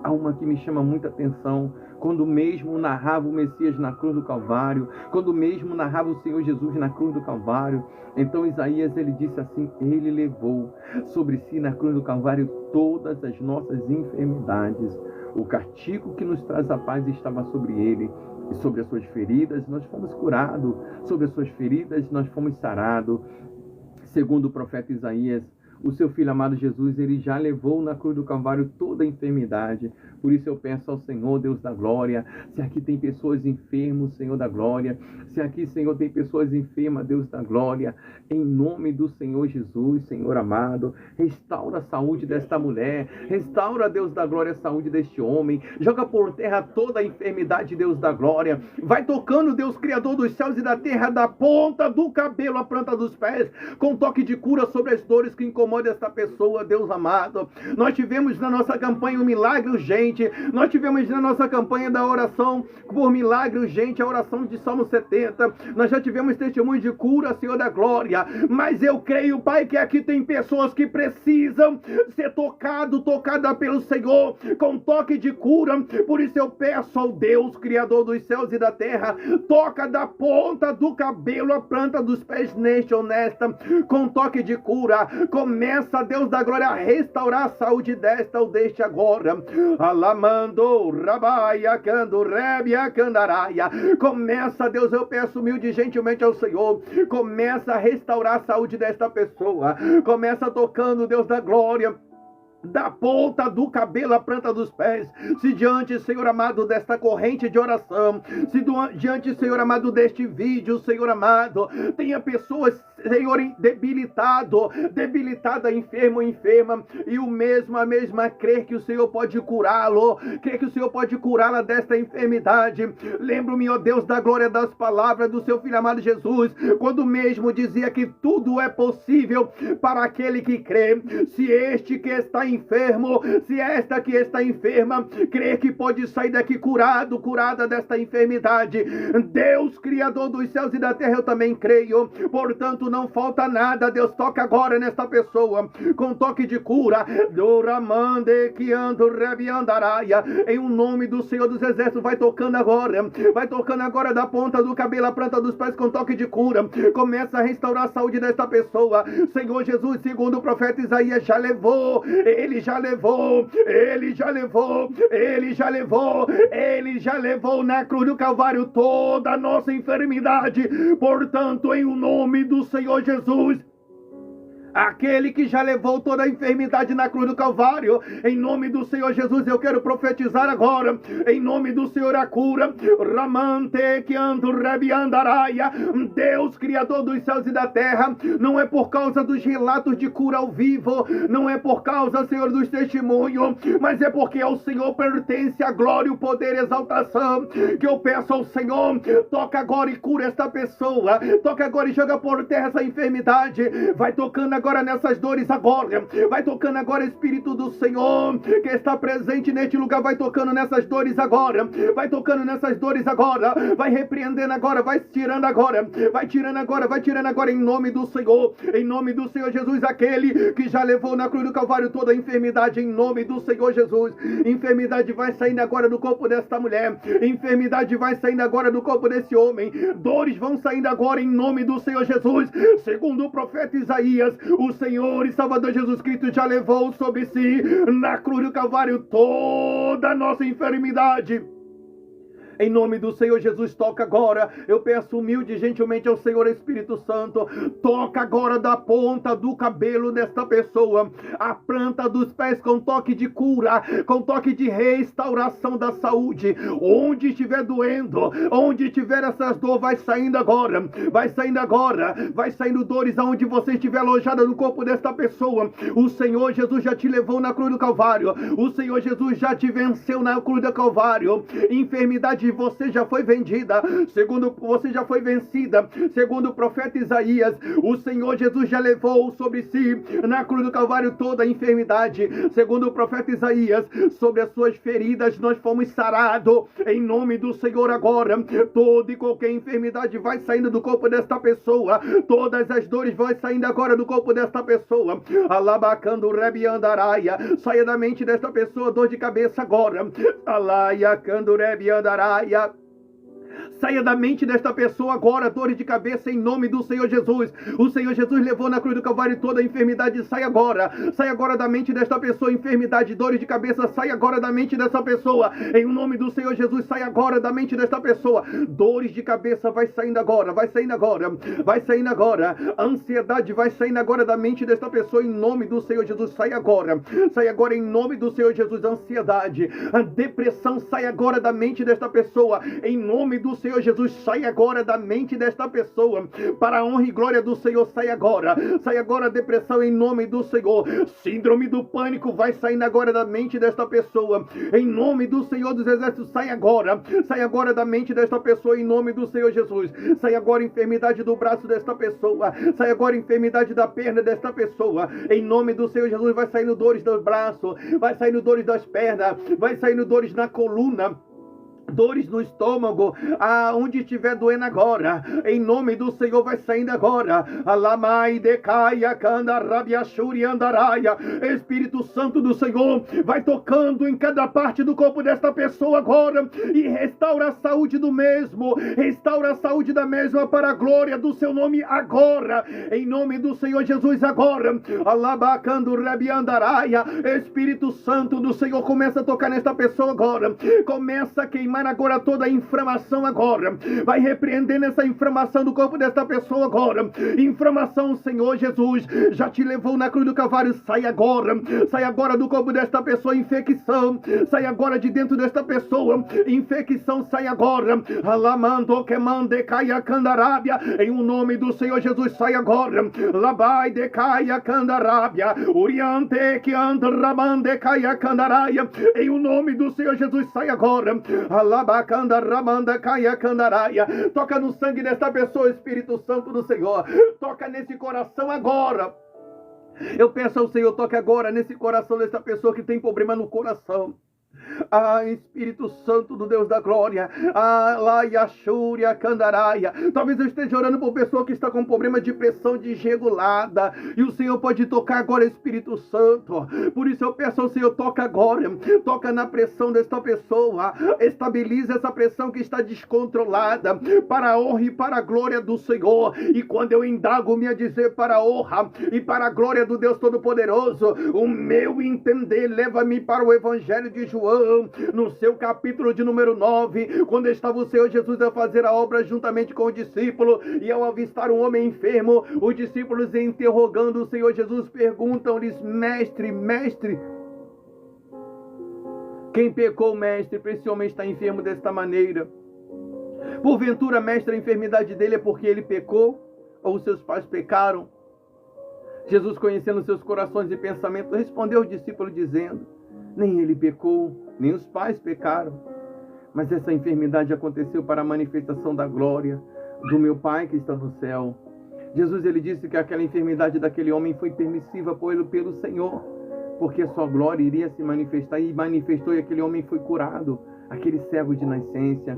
há uma que me chama muita atenção, quando mesmo narrava o Messias na cruz do Calvário, quando mesmo narrava o Senhor Jesus na cruz do Calvário. Então Isaías, ele disse assim: ele levou sobre si na cruz do Calvário todas as nossas enfermidades. O castigo que nos traz a paz estava sobre ele, e sobre as suas feridas nós fomos curados, sobre as suas feridas nós fomos sarados. Segundo o profeta Isaías, o seu filho amado Jesus, ele já levou na cruz do Calvário toda a enfermidade. Por isso eu peço ao Senhor, Deus da glória, se aqui tem pessoas enfermas, Senhor da glória, se aqui, Senhor, tem pessoas enfermas, Deus da glória, em nome do Senhor Jesus, Senhor amado, restaura a saúde desta mulher, restaura, Deus da glória, a saúde deste homem, joga por terra toda a enfermidade, Deus da glória, vai tocando, Deus Criador dos céus e da terra, da ponta do cabelo à planta dos pés, com toque de cura sobre as dores que incomodam esta pessoa, Deus amado. Nós tivemos na nossa campanha um milagre urgente, nós tivemos na nossa campanha da oração por milagre urgente, a oração de Salmo 70, nós já tivemos testemunho de cura, Senhor da glória, mas eu creio, Pai, que aqui tem pessoas que precisam ser tocada pelo Senhor, com toque de cura. Por isso eu peço ao Deus, Criador dos céus e da terra, toca da ponta do cabelo à planta dos pés neste ou nesta, com toque de cura. Começa, Deus da glória, a restaurar a saúde desta ou deste agora. Alamando, rabaia, cando, rébia, candaraia. Começa, Deus, eu peço humilde e gentilmente ao Senhor. Começa a restaurar a saúde desta pessoa. Começa tocando, Deus da glória, da ponta do cabelo à planta dos pés. Se diante, Senhor amado, desta corrente de oração, se diante, Senhor amado, deste vídeo, Senhor amado, tenha pessoas, Senhor, debilitada, enfermo, enferma, e a mesma crer que o Senhor pode curá-lo, crer que o Senhor pode curá-la desta enfermidade. Lembro-me, ó Deus da glória, das palavras do seu Filho amado Jesus, quando mesmo dizia que tudo é possível para aquele que crê. Se este que está enfermo, se esta que está enferma, crê que pode sair daqui curada desta enfermidade, Deus, Criador dos céus e da terra, eu também creio. Portanto, não falta nada. Deus, toca agora nesta pessoa com toque de cura. Doramande que ando rebiandaraia. Em o nome do Senhor dos Exércitos, vai tocando agora da ponta do cabelo à planta dos pés com toque de cura. Começa a restaurar a saúde desta pessoa. Senhor Jesus, segundo o profeta Isaías, ele já levou na cruz do Calvário toda a nossa enfermidade. Portanto, em o nome do Senhor Jesus, aquele que já levou toda a enfermidade na cruz do Calvário, em nome do Senhor Jesus, eu quero profetizar agora, em nome do Senhor, a cura. Ramante que ando rebiandaraia. Deus, Criador dos céus e da terra, não é por causa dos relatos de cura ao vivo, não é por causa, Senhor, dos testemunhos, mas é porque ao Senhor pertence a glória, o poder e a exaltação, que eu peço ao Senhor, toca agora e cura esta pessoa, toca agora e joga por terra essa enfermidade, vai tocando agora nessas dores agora, vai tocando agora, Espírito do Senhor, que está presente neste lugar, vai tocando nessas dores agora, vai tocando nessas dores agora, vai repreendendo agora, vai tirando agora, em nome do Senhor Jesus, aquele que já levou na cruz do Calvário toda a enfermidade, em nome do Senhor Jesus. Enfermidade vai saindo agora do corpo desta mulher, enfermidade vai saindo agora do corpo desse homem, dores vão saindo agora em nome do Senhor Jesus. Segundo o profeta Isaías, o Senhor e Salvador Jesus Cristo já levou sobre si na cruz do Calvário toda a nossa enfermidade. Em nome do Senhor Jesus, toca agora. Eu peço humilde e gentilmente ao Senhor Espírito Santo. Toca agora da ponta do cabelo desta pessoa, a planta dos pés, com toque de cura, com toque de restauração da saúde. Onde estiver doendo, onde tiver essas dores, vai saindo agora. Vai saindo agora. Vai saindo dores aonde você estiver alojada no corpo desta pessoa. O Senhor Jesus já te levou na cruz do Calvário. O Senhor Jesus já te venceu na cruz do Calvário. Enfermidade, você já foi vendida, segundo você já foi vencida, segundo o profeta Isaías. O Senhor Jesus já levou sobre si na cruz do Calvário toda a enfermidade, segundo o profeta Isaías. Sobre as suas feridas nós fomos sarados. Em nome do Senhor agora, toda e qualquer enfermidade vai saindo do corpo desta pessoa, todas as dores vão saindo agora do corpo desta pessoa. Alabacando rebi andaraia, saia da mente desta pessoa dor de cabeça agora. Alaia candurebi andaraia. Saia da mente desta pessoa agora, dores de cabeça, em nome do Senhor Jesus. O Senhor Jesus levou na cruz do Calvário toda a enfermidade. Sai agora da mente desta pessoa, enfermidade, dores de cabeça, sai agora da mente dessa pessoa, em nome do Senhor Jesus. Sai agora da mente desta pessoa, dores de cabeça, vai saindo agora, vai saindo agora, vai saindo agora. Ansiedade vai saindo agora da mente desta pessoa, em nome do Senhor Jesus. Sai agora em nome do Senhor Jesus. Ansiedade, a depressão, sai agora da mente desta pessoa, em nome do Senhor Jesus. Sai agora da mente desta pessoa, para a honra e glória do Senhor. Sai agora a depressão, em nome do Senhor. Síndrome do pânico vai saindo agora da mente desta pessoa, em nome do Senhor dos Exércitos. Sai agora da mente desta pessoa, em nome do Senhor Jesus. Sai agora a enfermidade do braço desta pessoa, sai agora a enfermidade da perna desta pessoa, em nome do Senhor Jesus. Vai saindo dores dos braços, vai saindo dores das pernas, vai saindo dores na coluna, dores no estômago, aonde estiver doendo agora, em nome do Senhor, vai saindo agora. Alamai decaia canda rabiachuri andaraia. Espírito Santo do Senhor vai tocando em cada parte do corpo desta pessoa agora e restaura a saúde do mesmo, restaura a saúde da mesma para a glória do seu nome agora, em nome do Senhor Jesus agora. Alabacando rabiandaraia. Espírito Santo do Senhor, começa a tocar nesta pessoa agora, começa a queimar agora toda a inflamação agora. Vai repreendendo essa inflamação do corpo desta pessoa agora. Inflamação, Senhor Jesus, já te levou na cruz do Calvário. Sai agora do corpo desta pessoa. Infecção, sai agora de dentro desta pessoa. Infecção, sai agora. Alamando que mande caia candarábia, em o nome do Senhor Jesus. Sai agora. Labai de caia candarábia, oriente que anda ramande caia candaraia, em o nome do Senhor Jesus. Sai agora. Alabacanda ramanda caia candaraia. Toca no sangue desta pessoa, Espírito Santo do Senhor. Toca nesse coração agora. Eu peço ao Senhor, toque agora nesse coração desta pessoa que tem problema no coração. Espírito Santo do Deus da glória. Laiaxúria candaraia. Talvez eu esteja orando por pessoa que está com problema de pressão desregulada, e o Senhor pode tocar agora, Espírito Santo. Por isso eu peço ao Senhor, toca agora, toca na pressão desta pessoa, estabiliza essa pressão que está descontrolada, para a honra e para a glória do Senhor. E quando eu indago-me a dizer para a honra e para a glória do Deus Todo-Poderoso, o meu entender leva-me para o Evangelho de João, no seu capítulo de número 9, quando estava o Senhor Jesus a fazer a obra juntamente com o discípulo, e ao avistar um homem enfermo, os discípulos, interrogando o Senhor Jesus, perguntam-lhes: mestre, quem pecou, mestre, para esse homem estar enfermo desta maneira? Porventura, mestre, a enfermidade dele é porque ele pecou, ou seus pais pecaram? Jesus, conhecendo seus corações e pensamentos, respondeu aos discípulos dizendo: nem ele pecou, nem os pais pecaram, mas essa enfermidade aconteceu para a manifestação da glória do meu Pai que está no céu. Jesus, ele disse que aquela enfermidade daquele homem foi permissiva pelo Senhor, porque a sua glória iria se manifestar, e manifestou, e aquele homem foi curado, aquele cego de nascença.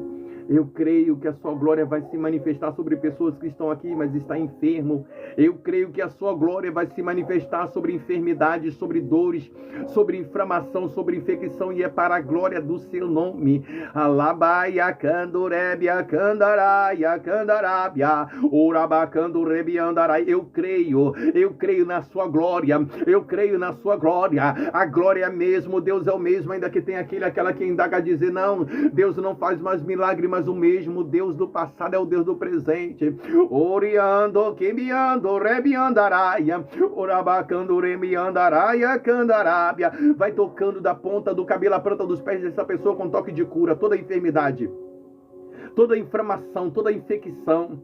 Eu creio que a sua glória vai se manifestar sobre pessoas que estão aqui, mas está enfermo. Eu creio que a sua glória vai se manifestar sobre enfermidades, sobre dores, sobre inflamação, sobre infecção, e é para a glória do seu nome. Alabaia candorebia candaraia candarabia urabacando andarai. Eu creio na sua glória. Eu creio na sua glória. A glória é mesmo, Deus é o mesmo, ainda que tem aquela que indaga a dizer, não, Deus não faz mais milagre, mas o mesmo Deus do passado é o Deus do presente. Oriando, quemiando, rebiandaraia, orabacando, remiandaraia, candarábia. Vai tocando da ponta do cabelo à planta dos pés dessa pessoa com toque de cura. Toda enfermidade, toda inflamação, toda infecção,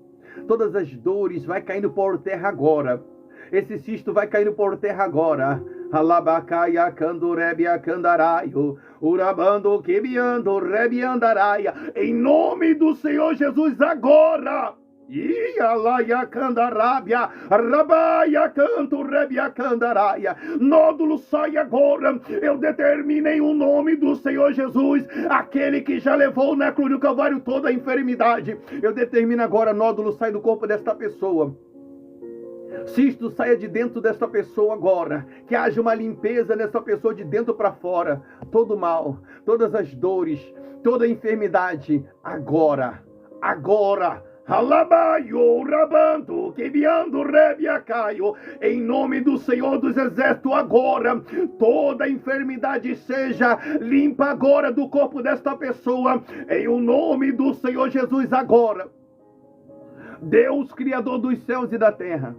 todas as dores vai caindo por terra agora. Esse cisto vai caindo por terra agora. Alabacaia, candurebia, candaraio, urabando, quebiando, rebiandaraia. Em nome do Senhor Jesus agora. Ialaia candarábia, rabaia canto rebia candaraia. Nódulo sai agora. Eu determinei o nome do Senhor Jesus, aquele que já levou na cruz do Calvário toda a enfermidade. Eu determino agora, nódulo sai do corpo desta pessoa. Cisto saia de dentro desta pessoa agora. Que haja uma limpeza nessa pessoa de dentro para fora. Todo mal, todas as dores, toda a enfermidade agora. Alabaio, rabando, quebiando, rebiacaio. Em nome do Senhor dos Exércitos agora. Toda enfermidade seja limpa agora do corpo desta pessoa. Em o nome do Senhor Jesus agora. Deus, Criador dos céus e da terra.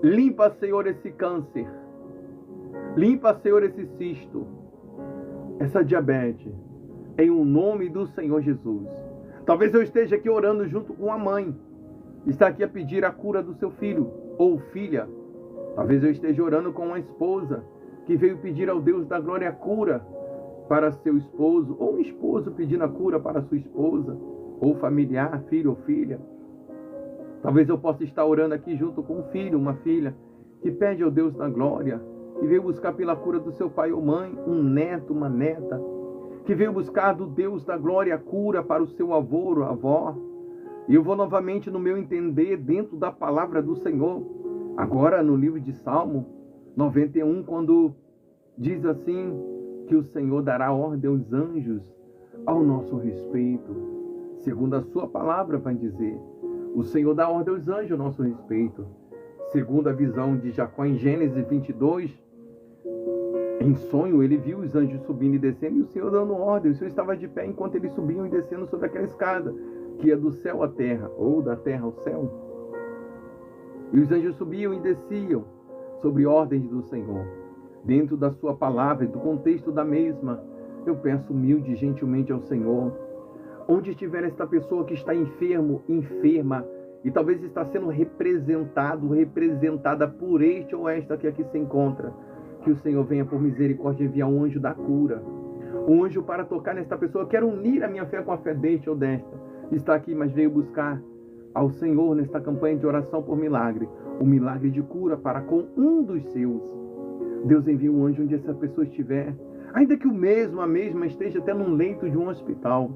Limpa, Senhor, esse câncer. Limpa, Senhor, esse cisto. Essa diabetes. Em o nome do Senhor Jesus. Talvez eu esteja aqui orando junto com a mãe. Está aqui a pedir a cura do seu filho ou filha. Talvez eu esteja orando com uma esposa que veio pedir ao Deus da glória a cura para seu esposo. Ou um esposo pedindo a cura para sua esposa. Ou familiar, filho ou filha. Talvez eu possa estar orando aqui junto com um filho, uma filha, que pede ao Deus da glória, que veio buscar pela cura do seu pai ou mãe, um neto, uma neta, que veio buscar do Deus da glória a cura para o seu avô ou avó. E eu vou novamente no meu entender, dentro da palavra do Senhor, agora no livro de Salmo 91, quando diz assim, que o Senhor dará ordem aos anjos ao nosso respeito. Segundo a sua palavra vai dizer, o Senhor dá ordem aos anjos ao nosso respeito. Segundo a visão de Jacó em Gênesis 22, em sonho ele viu os anjos subindo e descendo e o Senhor dando ordem. O Senhor estava de pé enquanto eles subiam e descendo sobre aquela escada, que ia do céu à terra, ou da terra ao céu. E os anjos subiam e desciam sobre ordens do Senhor. Dentro da sua palavra e do contexto da mesma, eu peço humilde e gentilmente ao Senhor, onde estiver esta pessoa que está enfermo, enferma, e talvez está sendo representada por este ou esta que aqui se encontra, que o Senhor venha por misericórdia enviar um anjo da cura, um anjo para tocar nesta pessoa. Eu quero unir a minha fé com a fé deste ou desta. Está aqui, mas veio buscar ao Senhor nesta campanha de oração por milagre, um milagre de cura para com um dos seus. Deus envia um anjo onde essa pessoa estiver, ainda que a mesma esteja até num leito de um hospital.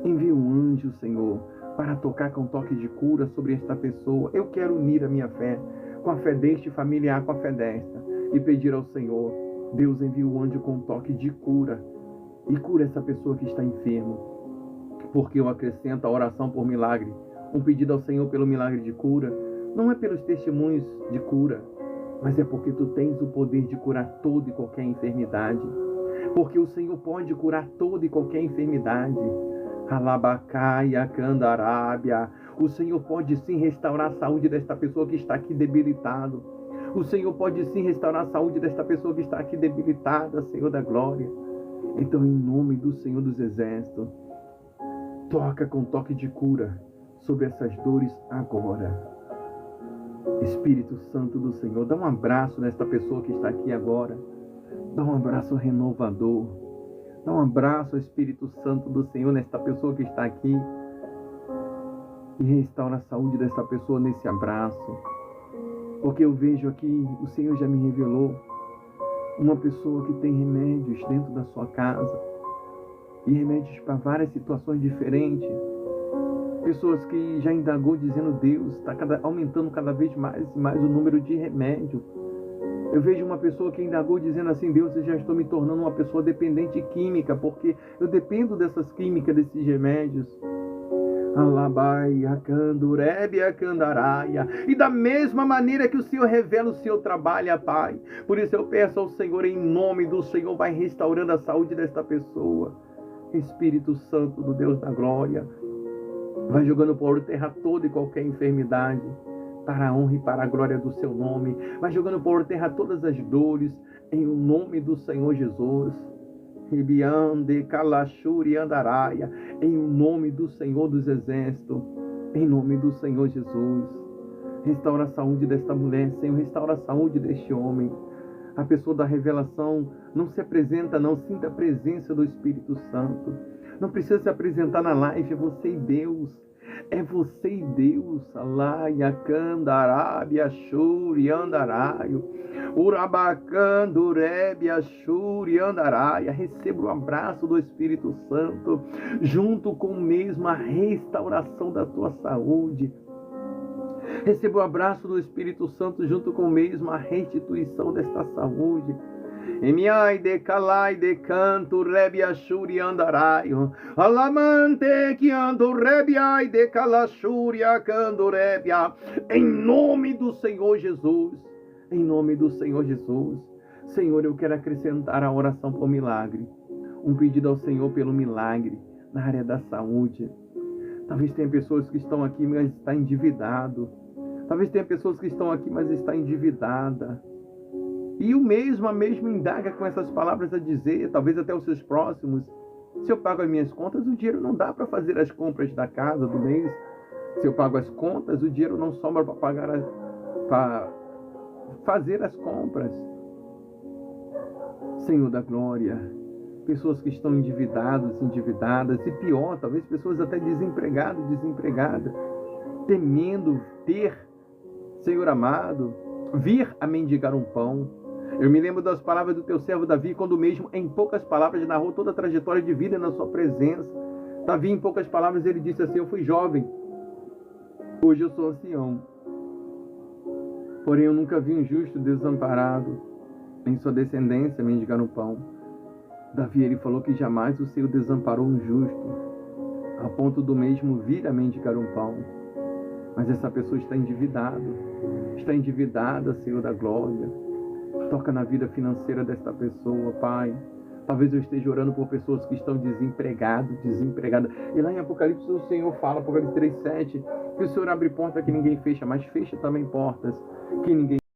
Envia um anjo, Senhor, para tocar com toque de cura sobre esta pessoa. Eu quero unir a minha fé com a fé deste familiar, com a fé desta, e pedir ao Senhor, Deus envia um anjo com toque de cura, e cura essa pessoa que está enferma. Porque eu acrescento a oração por milagre, um pedido ao Senhor pelo milagre de cura, não é pelos testemunhos de cura, mas é porque tu tens o poder de curar toda e qualquer enfermidade. Porque o Senhor pode curar toda e qualquer enfermidade. Alabacaia, candarábia. O Senhor pode sim restaurar a saúde desta pessoa que está aqui debilitado. O Senhor pode sim restaurar a saúde desta pessoa que está aqui debilitada, Senhor da glória. Então, em nome do Senhor dos Exércitos, toca com toque de cura sobre essas dores agora. Espírito Santo do Senhor, dá um abraço nesta pessoa que está aqui agora. Dá um abraço renovador. Dá um abraço, Espírito Santo do Senhor, nesta pessoa que está aqui. E restaura a saúde desta pessoa nesse abraço. Porque eu vejo aqui, o Senhor já me revelou, uma pessoa que tem remédios dentro da sua casa. e remédios para várias situações diferentes. Pessoas que já indagou dizendo: Deus, está aumentando cada vez mais e mais o número de remédios. Eu vejo uma pessoa que indagou dizendo assim: Deus, eu já estou me tornando uma pessoa dependente química, porque eu dependo dessas químicas, desses remédios. Alabaia, candurebia, candaraia. E da mesma maneira que o Senhor revela o seu trabalho, Pai. Por isso eu peço ao Senhor, em nome do Senhor, vai restaurando a saúde desta pessoa. Espírito Santo do Deus da glória, vai jogando por terra toda e qualquer enfermidade, para a honra e para a glória do seu nome. Vai jogando por terra todas as dores, em nome do Senhor Jesus. Ribiande, Calachuri, Andaraia, em nome do Senhor dos Exércitos, em nome do Senhor Jesus. Restaura a saúde desta mulher, Senhor, restaura a saúde deste homem. A pessoa da revelação não se apresenta, não sinta a presença do Espírito Santo. Não precisa se apresentar na live, é você e Deus. É você e Deus. Alaia, Candarábia, Shuri, Andaraio. Urabacandurebia, Shuri, Andaraia. Receba o abraço do Espírito Santo, junto com mesmo a restauração da tua saúde. Receba o abraço do Espírito Santo, junto com mesmo a restituição desta saúde. Emiai de calai de canto rebia shuri andaraio. Alamante que ando rebiai de calashuria cando rebia. Em nome do Senhor Jesus. Em nome do Senhor Jesus. Senhor, eu quero acrescentar a oração por milagre. Um pedido ao Senhor pelo milagre na área da saúde. Talvez tenha pessoas que estão aqui, mas está endividado. Talvez tenha pessoas que estão aqui, mas está endividada. E a mesma indaga com essas palavras a dizer, talvez até os seus próximos: se eu pago as minhas contas, o dinheiro não dá para fazer as compras da casa do mês. Se eu pago as contas, o dinheiro não sobra para pagar para fazer as compras. Senhor da glória, pessoas que estão endividadas, e pior, talvez pessoas até desempregadas, temendo ter, Senhor amado, vir a mendigar um pão. Eu me lembro das palavras do teu servo Davi, quando mesmo em poucas palavras narrou toda a trajetória de vida na sua presença. Davi, em poucas palavras, ele disse assim: eu fui jovem, hoje eu sou ancião, porém eu nunca vi um justo desamparado, em sua descendência mendigar um pão. Davi, ele falou que jamais o Senhor desamparou um justo, a ponto do mesmo vir a mendigar um pão. Mas essa pessoa está endividada, Senhor da glória. Toca na vida financeira desta pessoa, Pai. Talvez eu esteja orando por pessoas que estão desempregadas. E lá em Apocalipse o Senhor fala, Apocalipse 3:7, que o Senhor abre porta que ninguém fecha, mas fecha também portas que ninguém